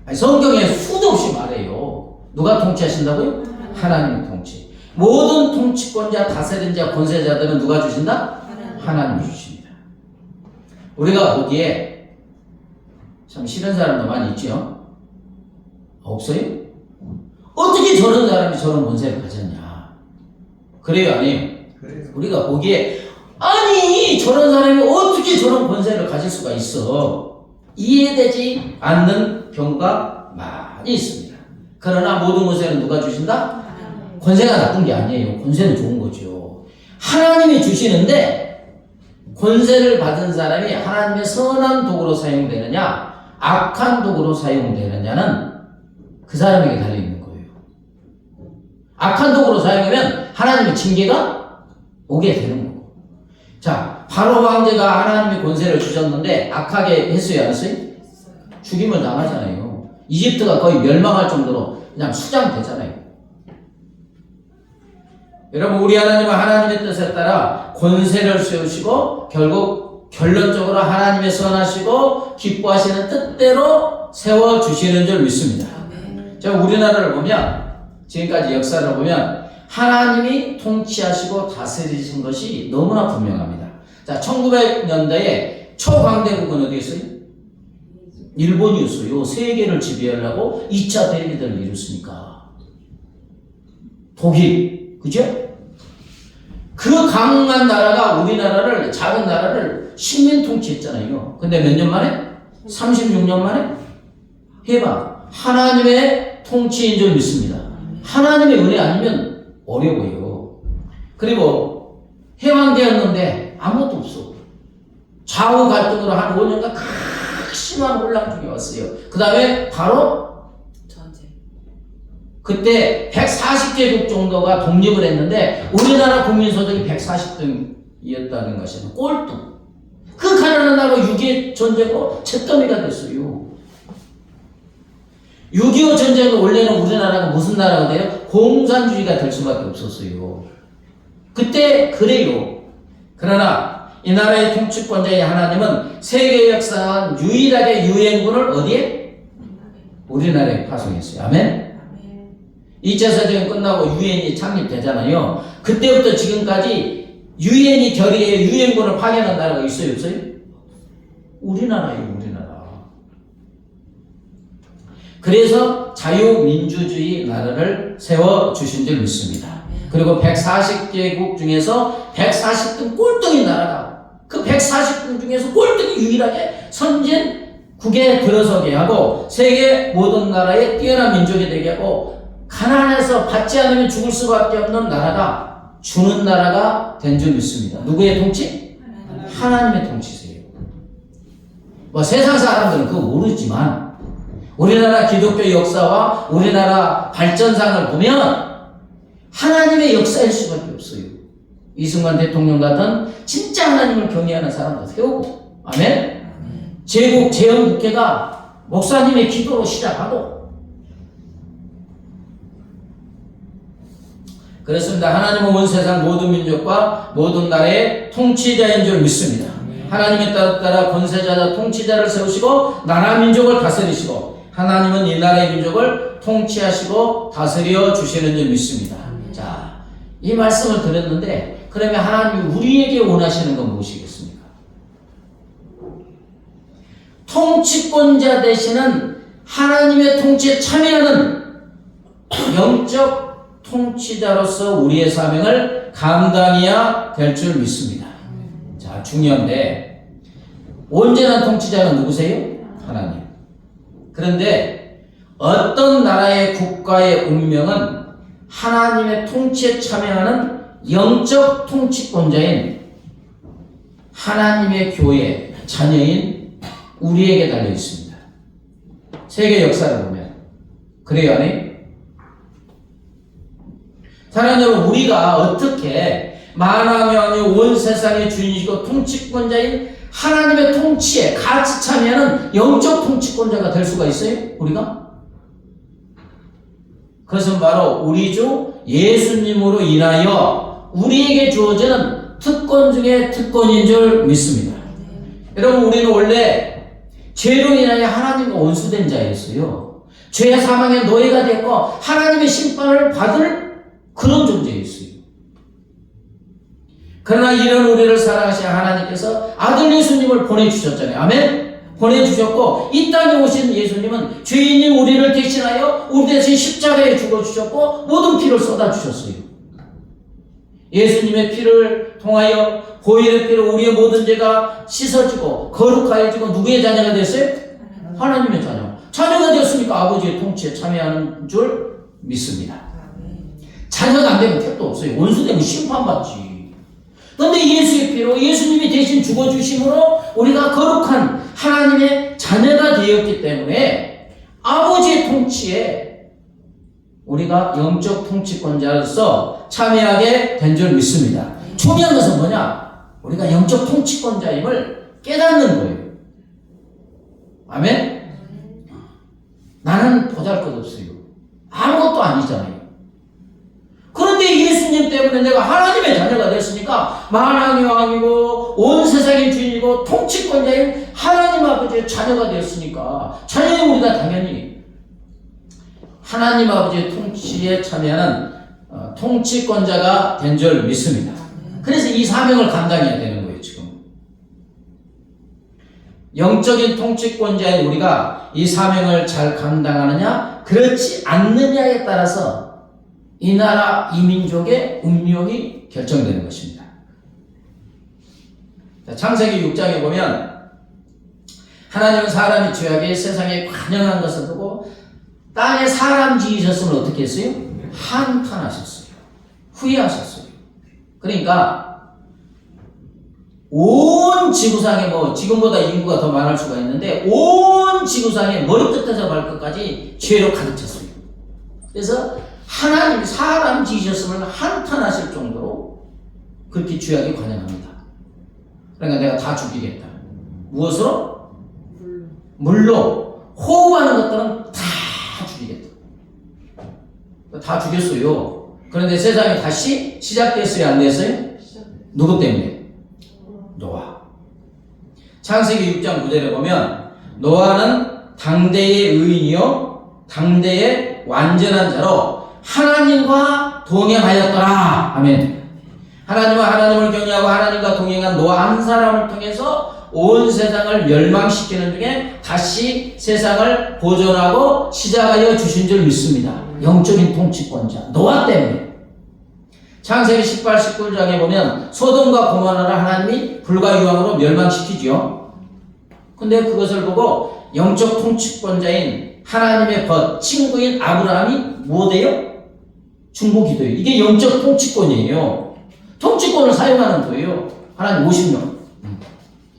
아니, 성경에 수도 없이 말해요. 누가 통치하신다고요? 하나님의 통치. 모든 통치권자, 다스린자, 권세자들은 누가 주신다? 하나님이 주십니다. 우리가 보기에 참 싫은 사람도 많이 있죠? 없어요? 어떻게 저런 사람이 저런 권세를 가졌냐? 그래요, 아니에요? 그래요. 우리가 보기에 아니 저런 사람이 어떻게 저런 권세를 가질 수가 있어? 이해되지 않는 경우가 많이 있습니다. 그러나 모든 권세는 누가 주신다? 권세가 나쁜 게 아니에요. 권세는 좋은 거죠. 하나님이 주시는데 권세를 받은 사람이 하나님의 선한 도구로 사용되느냐 악한 도구로 사용되느냐는 그 사람에게 달려있는 거예요. 악한 도구로 사용하면 하나님의 징계가 오게 되는 거고. 자, 바로 왕제가 하나님의 권세를 주셨는데 악하게 했어요, 안 했어요? 죽임을 당하잖아요. 이집트가 거의 멸망할 정도로 그냥 수장되잖아요. 여러분, 우리 하나님은 하나님의 뜻에 따라 권세를 세우시고 결국 결론적으로 하나님의 선하시고 기뻐하시는 뜻대로 세워주시는 줄 믿습니다. 제가 우리나라를 보면 지금까지 역사를 보면 하나님이 통치하시고 다스리신 것이 너무나 분명합니다. 자, 1900년대에 초강대국은 어디였어요? 일본이었어요. 세계를 지배하려고 2차 대리들을 이뤘으니까. 독일, 그죠? 그 강한 나라가 우리나라를, 작은 나라를 식민 통치했잖아요. 근데 몇 년 만에? 36년 만에? 해봐. 하나님의 통치인 줄 믿습니다. 하나님의 은혜 아니면 어려워요. 그리고 해방되었는데 아무것도 없어. 좌우 갈등으로 한 5년간 극심한 혼란 중에 왔어요. 그 다음에 바로 전쟁. 그때 140개국 정도가 독립을 했는데 우리나라 국민소득이 140등이었다는 것이 꼴등. 그 가난한 나라가 6.25 전쟁으로 잿더미가 됐어요. 6.25 전쟁을 원래는 우리나라가 무슨 나라가 돼요? 공산주의가 될 수밖에 없었어요. 그때 그래요. 그러나 이 나라의 통치권자의 하나님은 세계 역사한 유일하게 유엔군을 어디에? 우리나라에 파송했어요. 아멘? 2차 세계대전 끝나고 유엔이 창립되잖아요. 그때부터 지금까지 유엔이 결의해 유엔군을 파견한 나라가 있어요? 없어요? 우리나라예요. 우리나라. 그래서 자유민주주의 나라를 세워주신 줄 믿습니다. 그리고 140개국 중에서 140등 꼴등인 나라가 그 140등 중에서 꼴등이 유일하게 선진국에 들어서게 하고 세계 모든 나라의 뛰어난 민족이 되게 하고 가난해서 받지 않으면 죽을 수밖에 없는 나라가 주는 나라가 된 줄 믿습니다. 누구의 통치? 하나님의 통치세요. 뭐 세상 사람들은 그거 모르지만 우리나라 기독교 역사와 우리나라 발전상을 보면 하나님의 역사일 수밖에 없어요. 이승만 대통령 같은 진짜 하나님을 경외하는 사람도 세우고, 아멘? 제국 제헌국회가 목사님의 기도로 시작하고, 그렇습니다. 하나님은 온 세상 모든 민족과 모든 나라의 통치자인 줄 믿습니다. 하나님에 따라 권세자자 통치자를 세우시고 나라 민족을 다스리시고 하나님은 이 나라의 민족을 통치하시고 다스려 주시는 줄 믿습니다. 자, 이 말씀을 드렸는데 그러면 하나님이 우리에게 원하시는 건 무엇이겠습니까? 통치권자 되시는 하나님의 통치에 참여하는 영적 통치자로서 우리의 사명을 감당해야 될 줄 믿습니다. 자, 중요한데 온전한 통치자는 누구세요? 하나님. 그런데 어떤 나라의 국가의 운명은 하나님의 통치에 참여하는 영적 통치권자인 하나님의 교회 자녀인 우리에게 달려 있습니다. 세계 역사를 보면 그래요, 아니? 사랑하는 여러분, 우리가 어떻게 만왕의 왕이 온 세상의 주인이시고 통치권자인 하나님의 통치에 같이 참여하는 영적 통치권자가 될 수가 있어요? 우리가? 그것은 바로 우리 주 예수님으로 인하여 우리에게 주어지는 특권 중에 특권인 줄 믿습니다. 여러분, 우리는 원래 죄로 인하여 하나님과 원수된 자였어요. 죄의 사망의 노예가 되었고 하나님의 심판을 받을 그런 존재였어요. 그러나 이런 우리를 사랑하신 하나님께서 아들 예수님을 보내주셨잖아요. 아멘? 보내주셨고 이 땅에 오신 예수님은 죄인인 우리를 대신하여 우리 대신 십자가에 죽어주셨고 모든 피를 쏟아주셨어요. 예수님의 피를 통하여 보혈의 피로 우리의 모든 죄가 씻어지고 거룩하여지고 누구의 자녀가 됐어요? 하나님의 자녀. 자녀가 되었으니까 아버지의 통치에 참여하는 줄 믿습니다. 자녀가 안 되면 택도 없어요. 원수 되면 심판받지. 그런데 예수의 피로 예수님이 대신 죽어주심으로 우리가 거룩한 하나님의 자녀가 되었기 때문에 아버지의 통치에 우리가 영적 통치권자로서 참여하게 된 줄 믿습니다. 중요한 것은 뭐냐? 우리가 영적 통치권자임을 깨닫는 거예요. 아멘? 나는 보잘것없어요. 아무것도 아니잖아요. 그런데 예수님 때문에 내가 하나님의 자녀가 됐으니까 만왕의 왕이고 온 세상의 주인이고 통치권자인 하나님 아버지의 자녀가 되었으니까 자녀인 우리가 당연히 하나님 아버지의 통치에 참여하는 통치권자가 된 줄 믿습니다. 그래서 이 사명을 감당해야 되는 거예요. 지금 영적인 통치권자인 우리가 이 사명을 잘 감당하느냐 그렇지 않느냐에 따라서 이 나라, 이 민족의 운명이 결정되는 것입니다. 자, 창세기 6장에 보면 하나님은 사람이 죄악에 세상에 관영한 것을 보고 땅에 사람 지으셨으면 어떻게 했어요? 한탄하셨어요. 후회하셨어요. 그러니까 온 지구상에 지금보다 인구가 더 많을 수가 있는데 온 지구상에 머리끝에서 발끝까지 죄로 가득 찼어요. 그래서 하나님이 사람 지으셨음을 한탄하실 정도로 그렇게 죄악이 관영합니다. 그러니까 내가 다 죽이겠다. 무엇으로? 물로. 호흡하는 것들은 다 죽이겠다. 다 죽였어요. 그런데 세상이 다시 시작됐어요? 안 됐어요? 누구 때문에? 노아. 창세기 6장 9절에 보면 노아는 당대의 의인이요 당대의 완전한 자로 하나님과 동행하였더라. 아멘. 하나님을 경외하고 하나님과 동행한 노아 한 사람을 통해서 온 세상을 멸망시키는 중에 다시 세상을 보존하고 시작하여 주신 줄 믿습니다. 영적인 통치권자 노아 때문에. 창세기 18, 19장에 보면 소돔과 고모라를 하나님이 불과 유황으로 멸망시키죠. 근데 그것을 보고 영적 통치권자인 하나님의 친구인 아브라함이 뭐돼요? 중보기도예요. 이게 영적 통치권이에요. 통치권을 사용하는 거예요. 하나님 50명,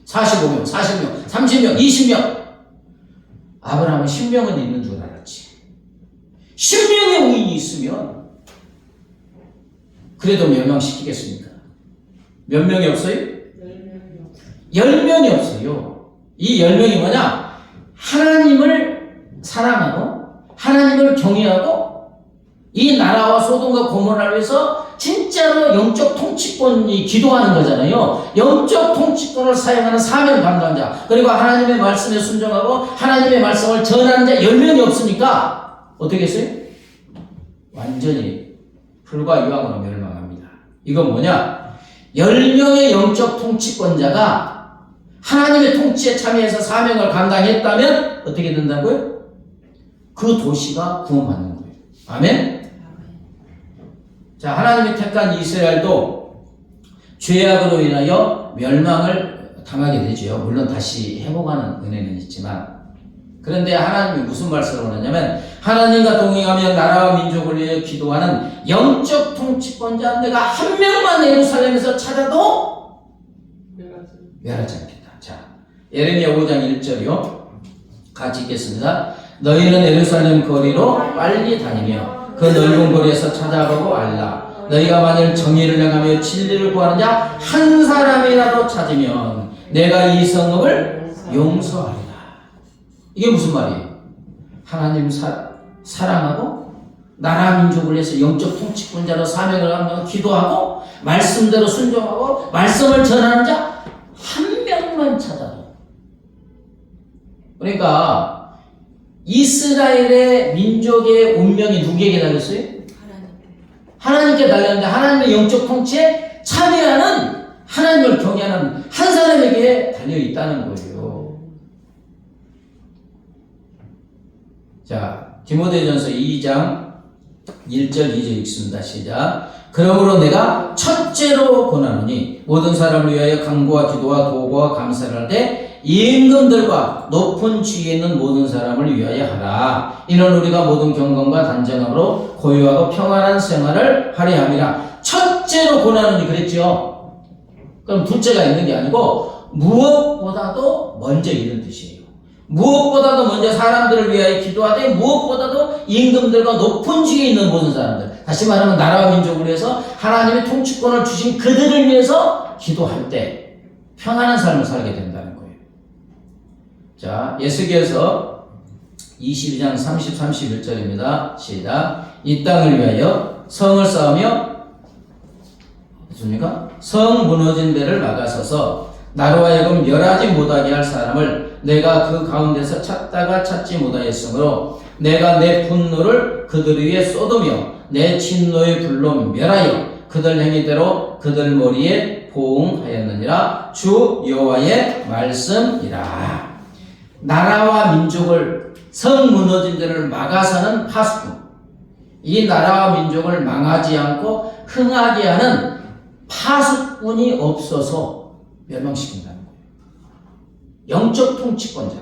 45명, 40명, 30명, 20명. 아브라함은 10명은 있는 줄 알았지. 10명의 우인이 있으면 그래도 멸망시키겠습니까? 몇 명이 없어요? 10명이 없어요. 이 10명이 뭐냐? 하나님을 사랑하고 하나님을 경외하고 이 나라와 소돔과 고모라를 위해서 진짜로 영적 통치권이 기도하는 거잖아요. 영적 통치권을 사용하는 사명 감당자, 그리고 하나님의 말씀에 순종하고 하나님의 말씀을 전하는 자 10명이 없으니까 어떻게 했어요? 완전히 불과 유황으로 멸망합니다. 이건 뭐냐? 10명의 영적 통치권자가 하나님의 통치에 참여해서 사명을 감당했다면 어떻게 된다고요? 그 도시가 구원받는 거예요. 아멘? 자, 하나님이 택한 이스라엘도 죄악으로 인하여 멸망을 당하게 되죠. 물론 다시 회복하는 은혜는 있지만, 그런데 하나님이 무슨 말씀을 하냐면 하나님과 동행하며 나라와 민족을 위해 기도하는 영적 통치권자 내가 한 명만 예루살렘에서 찾아도 멸하지 않겠다. 자, 예레미야 5장 1절이요. 같이 읽겠습니다. 너희는 예루살렘 거리로 빨리 다니며 그 넓은 거리에서 찾아보고 알라. 너희가 만일 정의를 행하며 진리를 구하는 자 한 사람이라도 찾으면 내가 이 성읍을 용서하리라. 이게 무슨 말이에요? 하나님 사랑하고 나라 민족을 위해서 영적 통치권자로 사명을 하며 기도하고 말씀대로 순종하고 말씀을 전하는 자 한 명만 찾아도. 그러니까 이스라엘의 민족의 운명이 누구에게 달렸어요? 하나님께 달렸는데 하나님의 영적 통치에 참여하는 하나님을 경외하는 한 사람에게 달려 있다는 거예요. 자, 디모데전서 2장 1절 2절 읽습니다. 시작. 그러므로 내가 첫째로 권하노니 모든 사람을 위하여 간구와 기도와 도구와 감사를 할 때 임금들과 높은 지위에 있는 모든 사람을 위하여 하라. 이는 우리가 모든 경건과 단정함으로 고요하고 평안한 생활을 하려 함이라. 첫째로 권하노니 그랬죠. 그럼 둘째가 있는 게 아니고 무엇보다도 먼저 이런 뜻이에요. 무엇보다도 먼저 사람들을 위하여 기도하되 무엇보다도 임금들과 높은 지위에 있는 모든 사람들, 다시 말하면 나라와 민족을 위해서 하나님의 통치권을 주신 그들을 위해서 기도할 때 평안한 삶을 살게 된다는 거예요. 자, 에스겔서 22장 30, 31절입니다. 시작. 이 땅을 위하여 성을 쌓으며 무엇입니까? 성 무너진 데를 막아서서 나로 하여금 멸하지 못하게 할 사람을 내가 그 가운데서 찾다가 찾지 못하였으므로 내가 내 분노를 그들 위에 쏟으며 내 진노의 불로 멸하여 그들 행위대로 그들 머리에 보응하였느니라. 주 여호와의 말씀이라. 나라와 민족을 성 무너진 데를 막아서는 파수꾼, 이 나라와 민족을 망하지 않고 흥하게 하는 파수꾼이 없어서 멸망시킨다는 거예요. 영적 통치권자.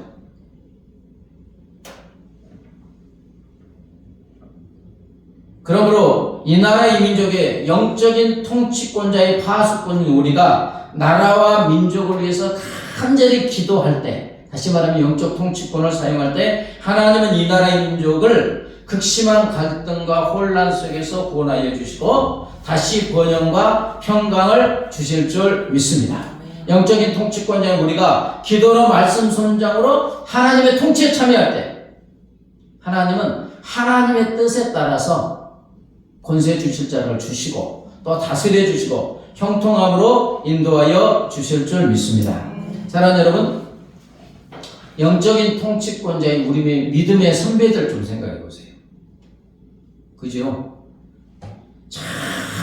그러므로 이 나라 이 민족의 영적인 통치권자의 파수꾼인 우리가 나라와 민족을 위해서 간절히 기도할 때, 다시 말하면 영적 통치권을 사용할 때 하나님은 이 나라의 민족을 극심한 갈등과 혼란 속에서 구원하여 주시고 다시 번영과 평강을 주실 줄 믿습니다. 영적인 통치권자인 우리가 기도로 말씀 손장으로 하나님의 통치에 참여할 때 하나님은 하나님의 뜻에 따라서 권세 주실 자를 주시고 또 다스려 주시고 형통함으로 인도하여 주실 줄 믿습니다. 사랑하는 여러분, 영적인 통치권자인 우리 믿음의 선배들 좀 생각해 보세요. 그죠? 참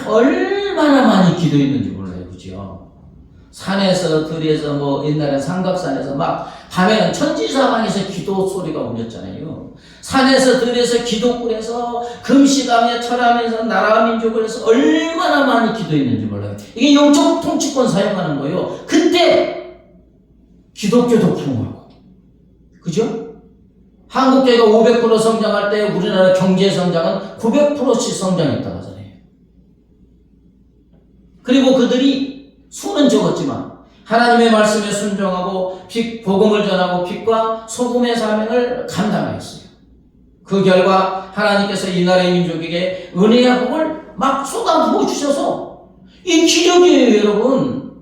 얼마나 많이 기도했는지 몰라요. 그죠? 산에서 들에서 뭐 옛날에 삼각산에서 막 밤에는 천지사방에서 기도 소리가 울렸잖아요. 산에서 들에서 기도굴에서 금식하며 철하면서 나라와 민족을 해서 얼마나 많이 기도했는지 몰라요. 이게 영적 통치권 사용하는 거예요. 그때 기독교도 풍부하고, 그죠? 한국교회가 500% 성장할 때 우리나라 경제 성장은 900%씩 성장했다고 하잖아요. 그리고 그들이 수는 적었지만 하나님의 말씀에 순종하고 복음을 전하고 빛과 소금의 사명을 감당하였어요. 그 결과 하나님께서 이 나라의 민족에게 은혜와 복을 막 쏟아부어 주셔서 이 기적이에요, 여러분.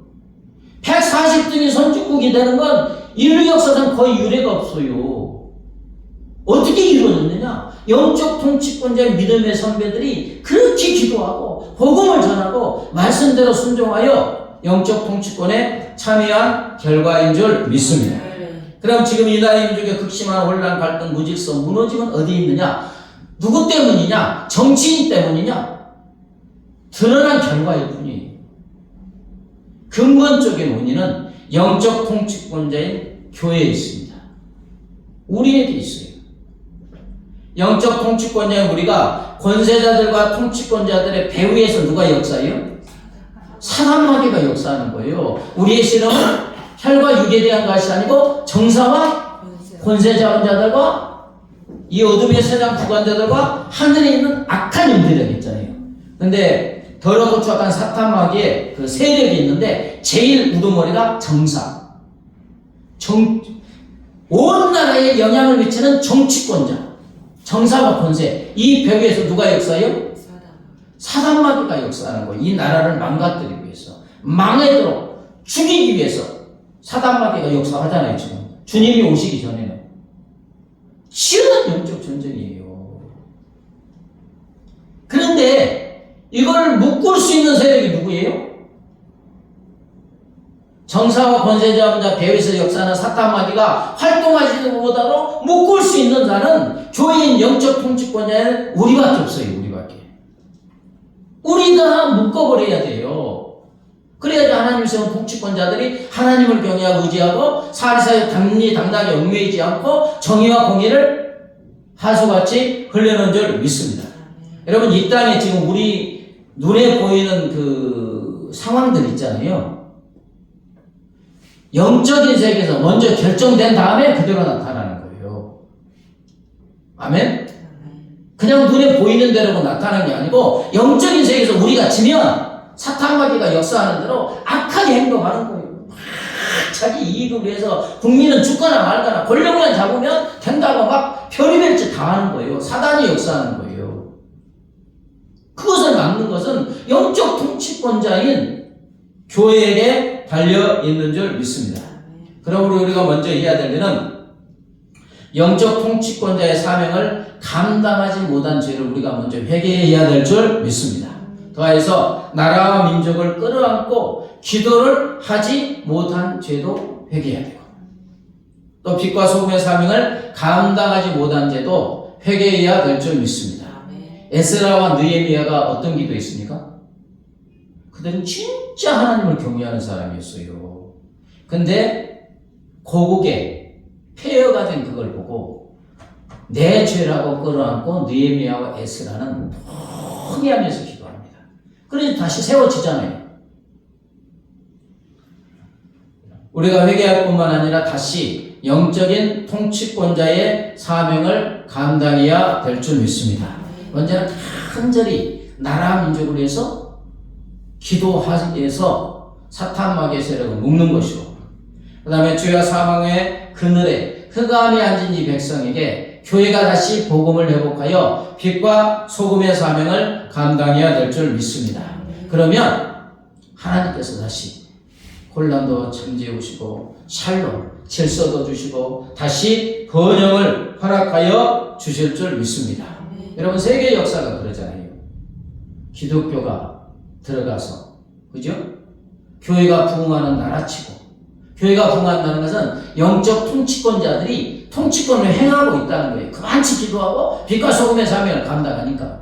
140등이 선진국이 되는 건 인류 역사상 거의 유례가 없어요. 어떻게 이루어졌느냐? 영적 통치권자의 믿음의 선배들이 그렇게 기도하고 복음을 전하고 말씀대로 순종하여 영적 통치권에 참여한 결과인 줄 믿습니다. 그럼 지금 이 나라의 민족의 극심한 혼란, 갈등, 무질서, 무너짐은 어디 있느냐? 누구 때문이냐? 정치인 때문이냐? 드러난 결과일 뿐이에요. 근본적인 원인은 영적 통치권자인 교회에 있습니다. 우리에게 있어요. 영적 통치권자인 우리가 권세자들과 통치권자들의 배후에서 누가 역사해요? 사단마귀가 역사하는 거예요. 우리의 실험은 혈과 육에 대한 것이 아니고 정사와 권세자들과 이 어둠의 세상 주관자들과 하늘에 있는 악한 영들이 있잖아요. 근데 더럽고 추악한 사탄마귀의 그 세력이 있는데 제일 우두머리가 정사. 온 나라에 영향을 미치는 정치권자. 정사와 권세. 이 벽에서 누가 역사해요? 사단마귀가 역사하는 거예요. 이 나라를 망가뜨리기 위해서. 망해도록 죽이기 위해서 사단마귀가 역사하잖아요, 지금. 주님이 오시기 전에는. 치열한 영적 전쟁이에요. 그런데 이걸 묶을 수 있는 세력이 누구예요? 정사와 권세자 배후에서 역사하는 사탄마귀가 활동하지도 못하도록 묶을 수 있는 자는 교회인 영적 통치권자는 우리밖에 없어요. 우리 다 묶어버려야 돼요. 그래야지 하나님 세운 통치권자들이 하나님을 경외하고 의지하고 사리사욕 당당하게 얽매이지 않고 정의와 공의를 하수같이 흘려놓은 줄 믿습니다. 여러분, 이 땅에 지금 우리 눈에 보이는 그 상황들 있잖아요. 영적인 세계에서 먼저 결정된 다음에 그대로 나타나는 거예요. 아멘? 그냥 눈에 보이는 대로 나타나는 게 아니고 영적인 세계에서 우리가 지면 사탄마귀가 역사하는 대로 악하게 행동하는 거예요. 자기 이익을 위해서 국민은 죽거나 말거나 권력만 잡으면 된다고 막 별의별 짓 다 하는 거예요. 사단이 역사하는 거예요. 그것을 막는 것은 영적 통치권자인 교회에게 달려있는 줄 믿습니다. 그러므로 우리가 먼저 해야 될 일은 영적 통치권자의 사명을 감당하지 못한 죄를 우리가 먼저 회개해야 될 줄 믿습니다. 더해서 나라와 민족을 끌어안고 기도를 하지 못한 죄도 회개해야 되고, 또 빛과 소금의 사명을 감당하지 못한 죄도 회개해야 될 줄 믿습니다. 에스라와 느헤미야가 어떤 기도했습니까? 그들은 진짜 하나님을 경외하는 사람이었어요. 근데 고국에 폐허가 된 그걸 보고 내 죄라고 끌어안고 느헤미야와 에스라는 포기하면서 기도합니다. 그래서 다시 세워지잖아요. 우리가 회개할 뿐만 아니라 다시 영적인 통치권자의 사명을 감당해야 될 줄 믿습니다. 먼저는 간절히 나라 민족을 위해서 기도해서 사탄마귀의 세력을 묶는 것이고, 그 다음에 죄와 사망의 그늘에 흑암이 앉은 이 백성에게 교회가 다시 복음을 회복하여 빛과 소금의 사명을 감당해야 될 줄 믿습니다. 그러면 하나님께서 다시 혼란도 잠재우시고 샬롬, 질서도 주시고 다시 번영을 허락하여 주실 줄 믿습니다. 여러분, 세계 역사가 그러잖아요. 기독교가 들어가서, 그죠? 교회가 부흥하는 나라치고, 교회가 부흥한다는 것은 영적 통치권자들이 통치권을 행하고 있다는 거예요. 그만치 기도하고 빛과 소금의 사명을 감당하니까.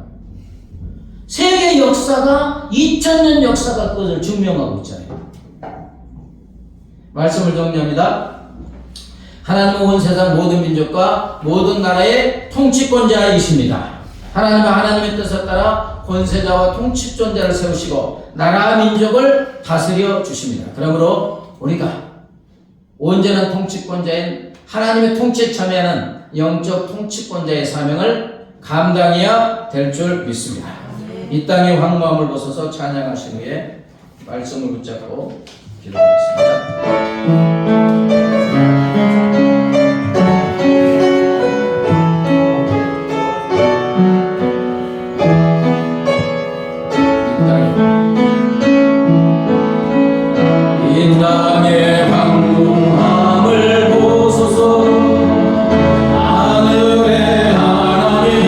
세계 역사가 2000년 역사가 그것을 증명하고 있잖아요. 말씀을 정리합니다. 하나님은 온 세상 모든 민족과 모든 나라의 통치권자이십니다. 하나님은 하나님의 뜻에 따라 권세자와 통치존재를 세우시고 나라 민족을 다스려 주십니다. 그러므로 우리가 온전한 통치권자인 하나님의 통치에 참여하는 영적 통치권자의 사명을 감당해야 될 줄 믿습니다. 이 땅의 황무함을 벗어서 찬양하신 후에 말씀을 붙잡고 기도하겠습니다. 이 땅의 황무함을 보소서. 하늘의 하나님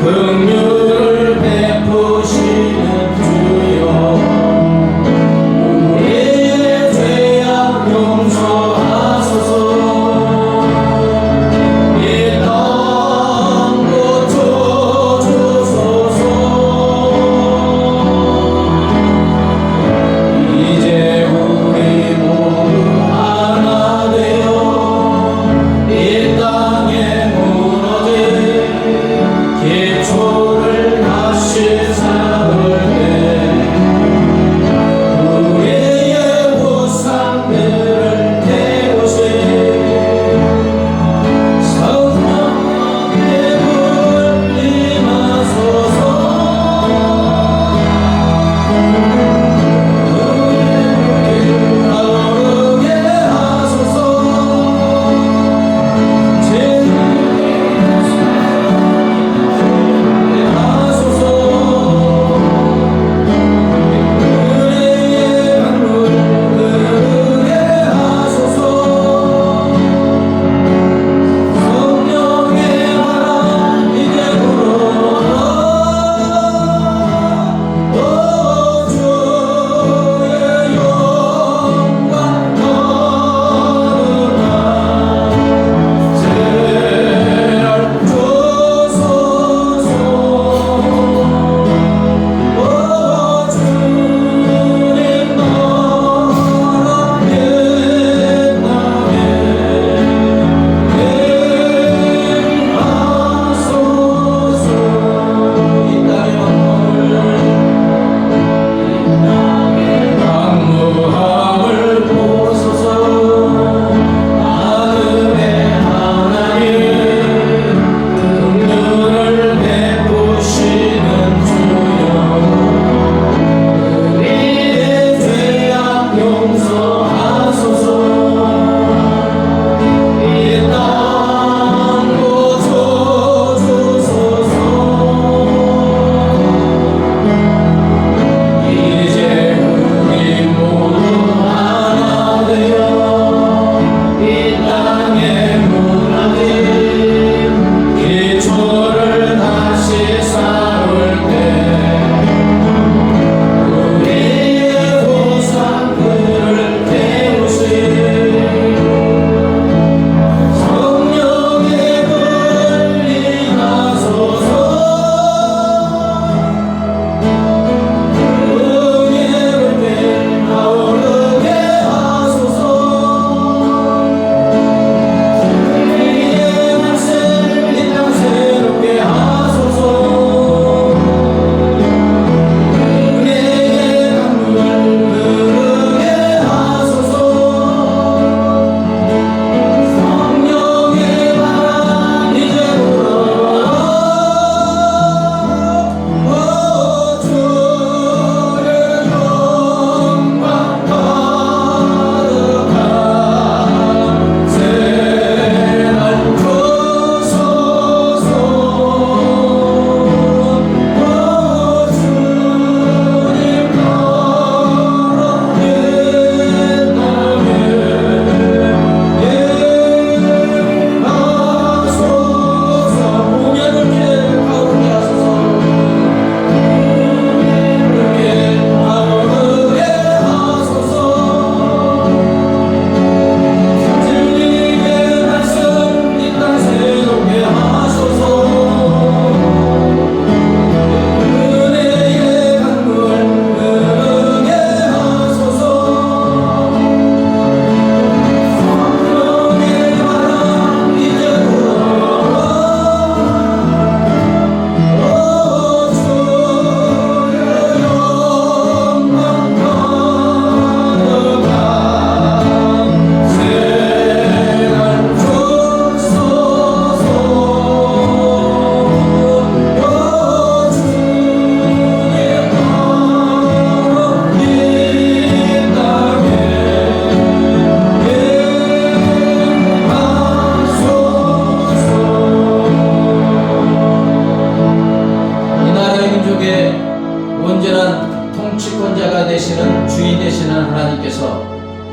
긍휼을 베푸시는 주여, 우리의 죄악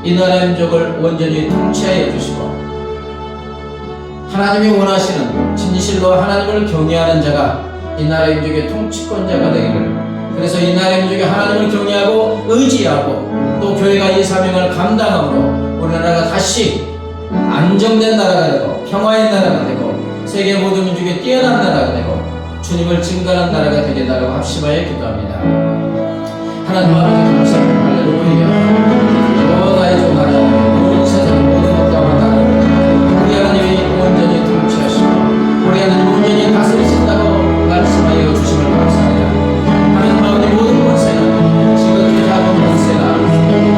이 나라의 민족을 온전히 통치하여 주시고 하나님이 원하시는 진실로 하나님을 경외하는 자가 이 나라의 민족의 통치권자가 되기를, 그래서 이 나라의 민족이 하나님을 경외하고 의지하고 또 교회가 이 사명을 감당함으로 우리나라가 다시 안정된 나라가 되고 평화의 나라가 되고 세계 모든 민족에 뛰어난 나라가 되고 주님을 증거하는 나라가 되게 달라고 합심하여 기도합니다. 하나님 아버지 감사합니다. 할렐루야. 나의 주 하나님, 온 세상 모든 것 가운데 우리 하나님이 온전히 통치하시고 우리 하나님 온전히 다스리신다고 말씀하여 주심을 감사합니다. 하나님 아버지 모든 권세는 지극히 작은 권세나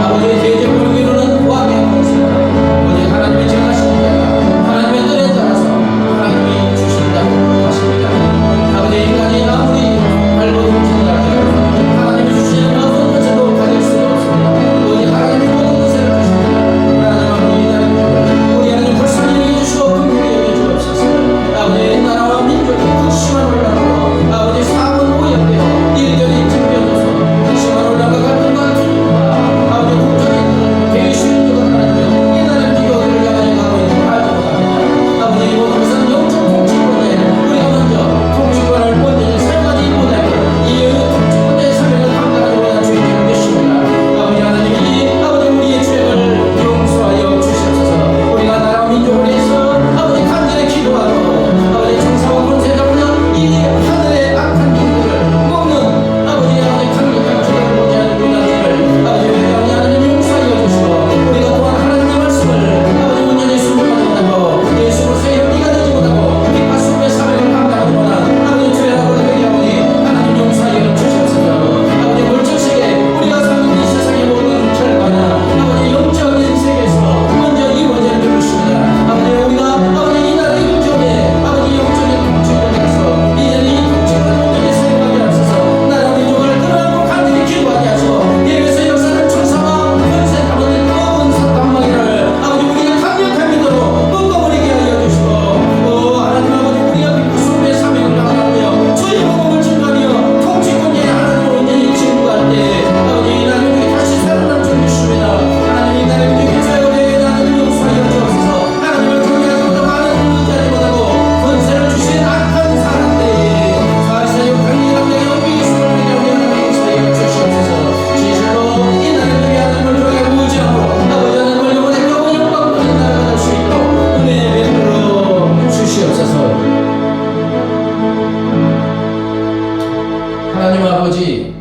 아버지의 대적을 이루는 왕의 권세나 오직 하나님이 정하시는 자가 하나님의 뜻에 따라서 하나님이 주신다고 하십니다. 아버지 인간이 아무리 발버둥 친다 할지라도 하나님이 주시는 어떤 것도 가질 수가 없습니다. 오직 하나님이 모든 것을 주십니다. 하나님 아버지 이 나라를 우리 하나님 불쌍히 여겨주시고 긍휼히 여겨주옵소서. 아버지 나라와 민족이 극심한 혼란으로 아버지 사원 오염되어 일견이 찢겨져서 극심한 혼란과 갈등과 주님과 아버지 국정이 대신주가 하나님이여 이 나라의 민족을 향하여 가고 있는 걸 알고 갑니다. 아버지 이 모든 것은 영적 통치권에 우리가 먼저 통치권을 온전히 사용하지 못하게 이 통치권의 사명을 감당하지 못한 주인을 믿습니다. 아버지 하나님이 아버지 우리의 죄를 용서하여 주시옵소서. 우리가 나라와 민족을 위해서 아버지 간절히 기도하고 아버지 정사와 권세 잡는 이 하늘의 악한 민족을 먹는 아버지 강력한 죄를 보지 않는 우리나라를 아버지 회개하니 하나님 용서하여 주시고 우리가 또한 하나님의 말씀을 아버지 온전히 순종하지 못하고 예수 그리스도의 형기가 되지 못하고 빛과 수의 사명을 감당하지 못한 아버지 죄라고 회개하오니 하나님 용서하여 주시옵소서. 아버지 물질세계 우리가 사는 이 세상의 모든 결과는 아버지 영적인 세계에서 먼저 이루어지는 줄 믿습니다. 아버지 우리가 아버지 이 나라의 민족에 아버지 영적인 통치권에서 이제는 이 통치권을 온전히 사용하게 하소서. 나라 민족을 드러내고 간절히 기도하게 하시고 예배에서 역사는 천사와 권세 가운데 모든 사탄마귀를 아버지 우리가 강력한 믿음으로 묶어버리게 하여 주시고 하나님 아버지 우리가 빛과 수의 사명을 감당하며 주의 복음을 증거하며 통치권자의 하나님을 온전히 증거할 때 아버지 이 나라 민족이 다시 살아날 줄 믿습니다. 하나님 이 나라 민족의 죄를 하나님 용서하여 주옵소서. 하나님을 경외하지 못하고 하나님을 의지하지 못하고 권세를 주신 악한 사람들이 사리사욕 강력하게 연비 예수를 회개하며 하나님 용서하여 주시옵소서. 진실로 이 나라 민족이 하나님을 경외하고 의지함으로 아버지 하나님을 영원히 뼈고 영광받는 나라가 될 수 있도록 은혜 베풀어 주시옵소서. 하나님 아버지,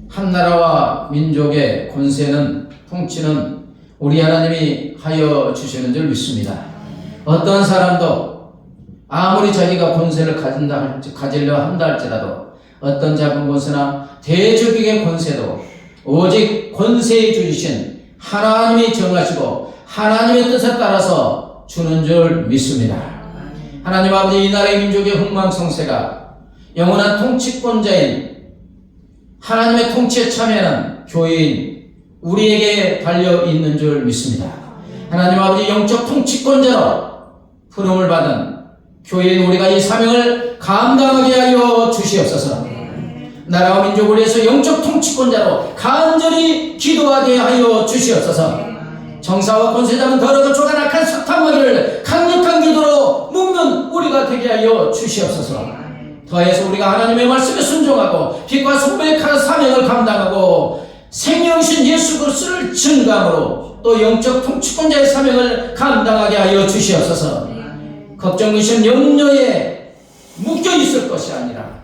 한 나라와 민족의 권세는 통치는 우리 하나님이 하여 주시는 줄 믿습니다. 어떠한 사람도 아무리 자기가 권세를 가지려 한다 할지라도 어떤 작은 권세나 대적의 권세도 오직 권세에 주신 하나님이 정하시고 하나님의 뜻에 따라서 주는 줄 믿습니다. 하나님 아버지 이 나라의 민족의 흥망성쇠가 영원한 통치권자인 하나님의 통치에 참여하는 교회인 우리에게 달려있는 줄 믿습니다. 하나님 아버지 영적 통치권자로 부름을 받은 교회인 우리가 이 사명을 감당하게 하여 주시옵소서. 나라와 민족을 위해서 영적 통치권자로 간절히 기도하게 하여 주시옵소서. 정사와 권세자는 더러고 조간 악한 사탄마귀를 강력한 기도로 묶는 우리가 되게 하여 주시옵소서. 더해서 우리가 하나님의 말씀에 순종하고 빛과 성부의 사명을 감당하고 생명이신 예수 그리스도를 증거함으로 또 영적 통치권자의 사명을 감당하게 하여 주시옵소서. 걱정, 의심, 염려에 묶여 있을 것이 아니라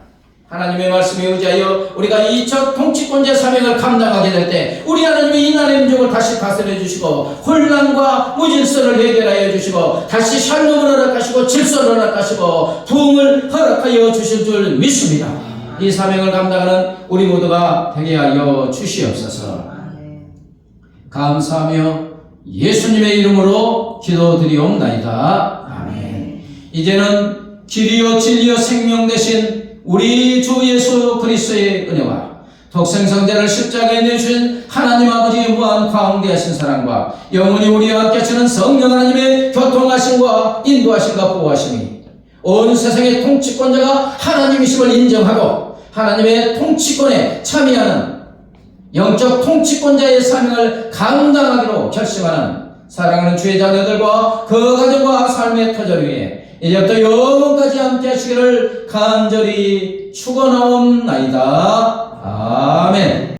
하나님의 말씀에 의지하여 우리가 이 첫 통치권자의 사명을 감당하게 될 때 우리 하나님이 이 나라의 민족을 다시 다스려 주시고 혼란과 무질서를 해결하여 주시고 다시 샬롬을 허락하시고 질서를 허락하시고 부흥을 허락하여 주실 줄 믿습니다. 이 사명을 감당하는 우리 모두가 되게 하여 주시옵소서. 감사하며 예수님의 이름으로 기도드리옵나이다. 아멘. 이제는 길이요 진리요 생명 되신 우리 주 예수 그리스도의 은혜와 독생성자를 십자가에 내주신 하나님 아버지의 무한 광대하신 사랑과 영원히 우리와 함께 하시는 성령 하나님의 교통하심과 인도하심과 보호하심이 온 세상의 통치권자가 하나님이심을 인정하고 하나님의 통치권에 참여하는 영적 통치권자의 사명을 감당하기로 결심하는 사랑하는 주의 자녀들과 그 가정과 삶의 터전 위에 이제부터 영원까지 함께 하시기를 간절히 축원하옵나이다. 아멘.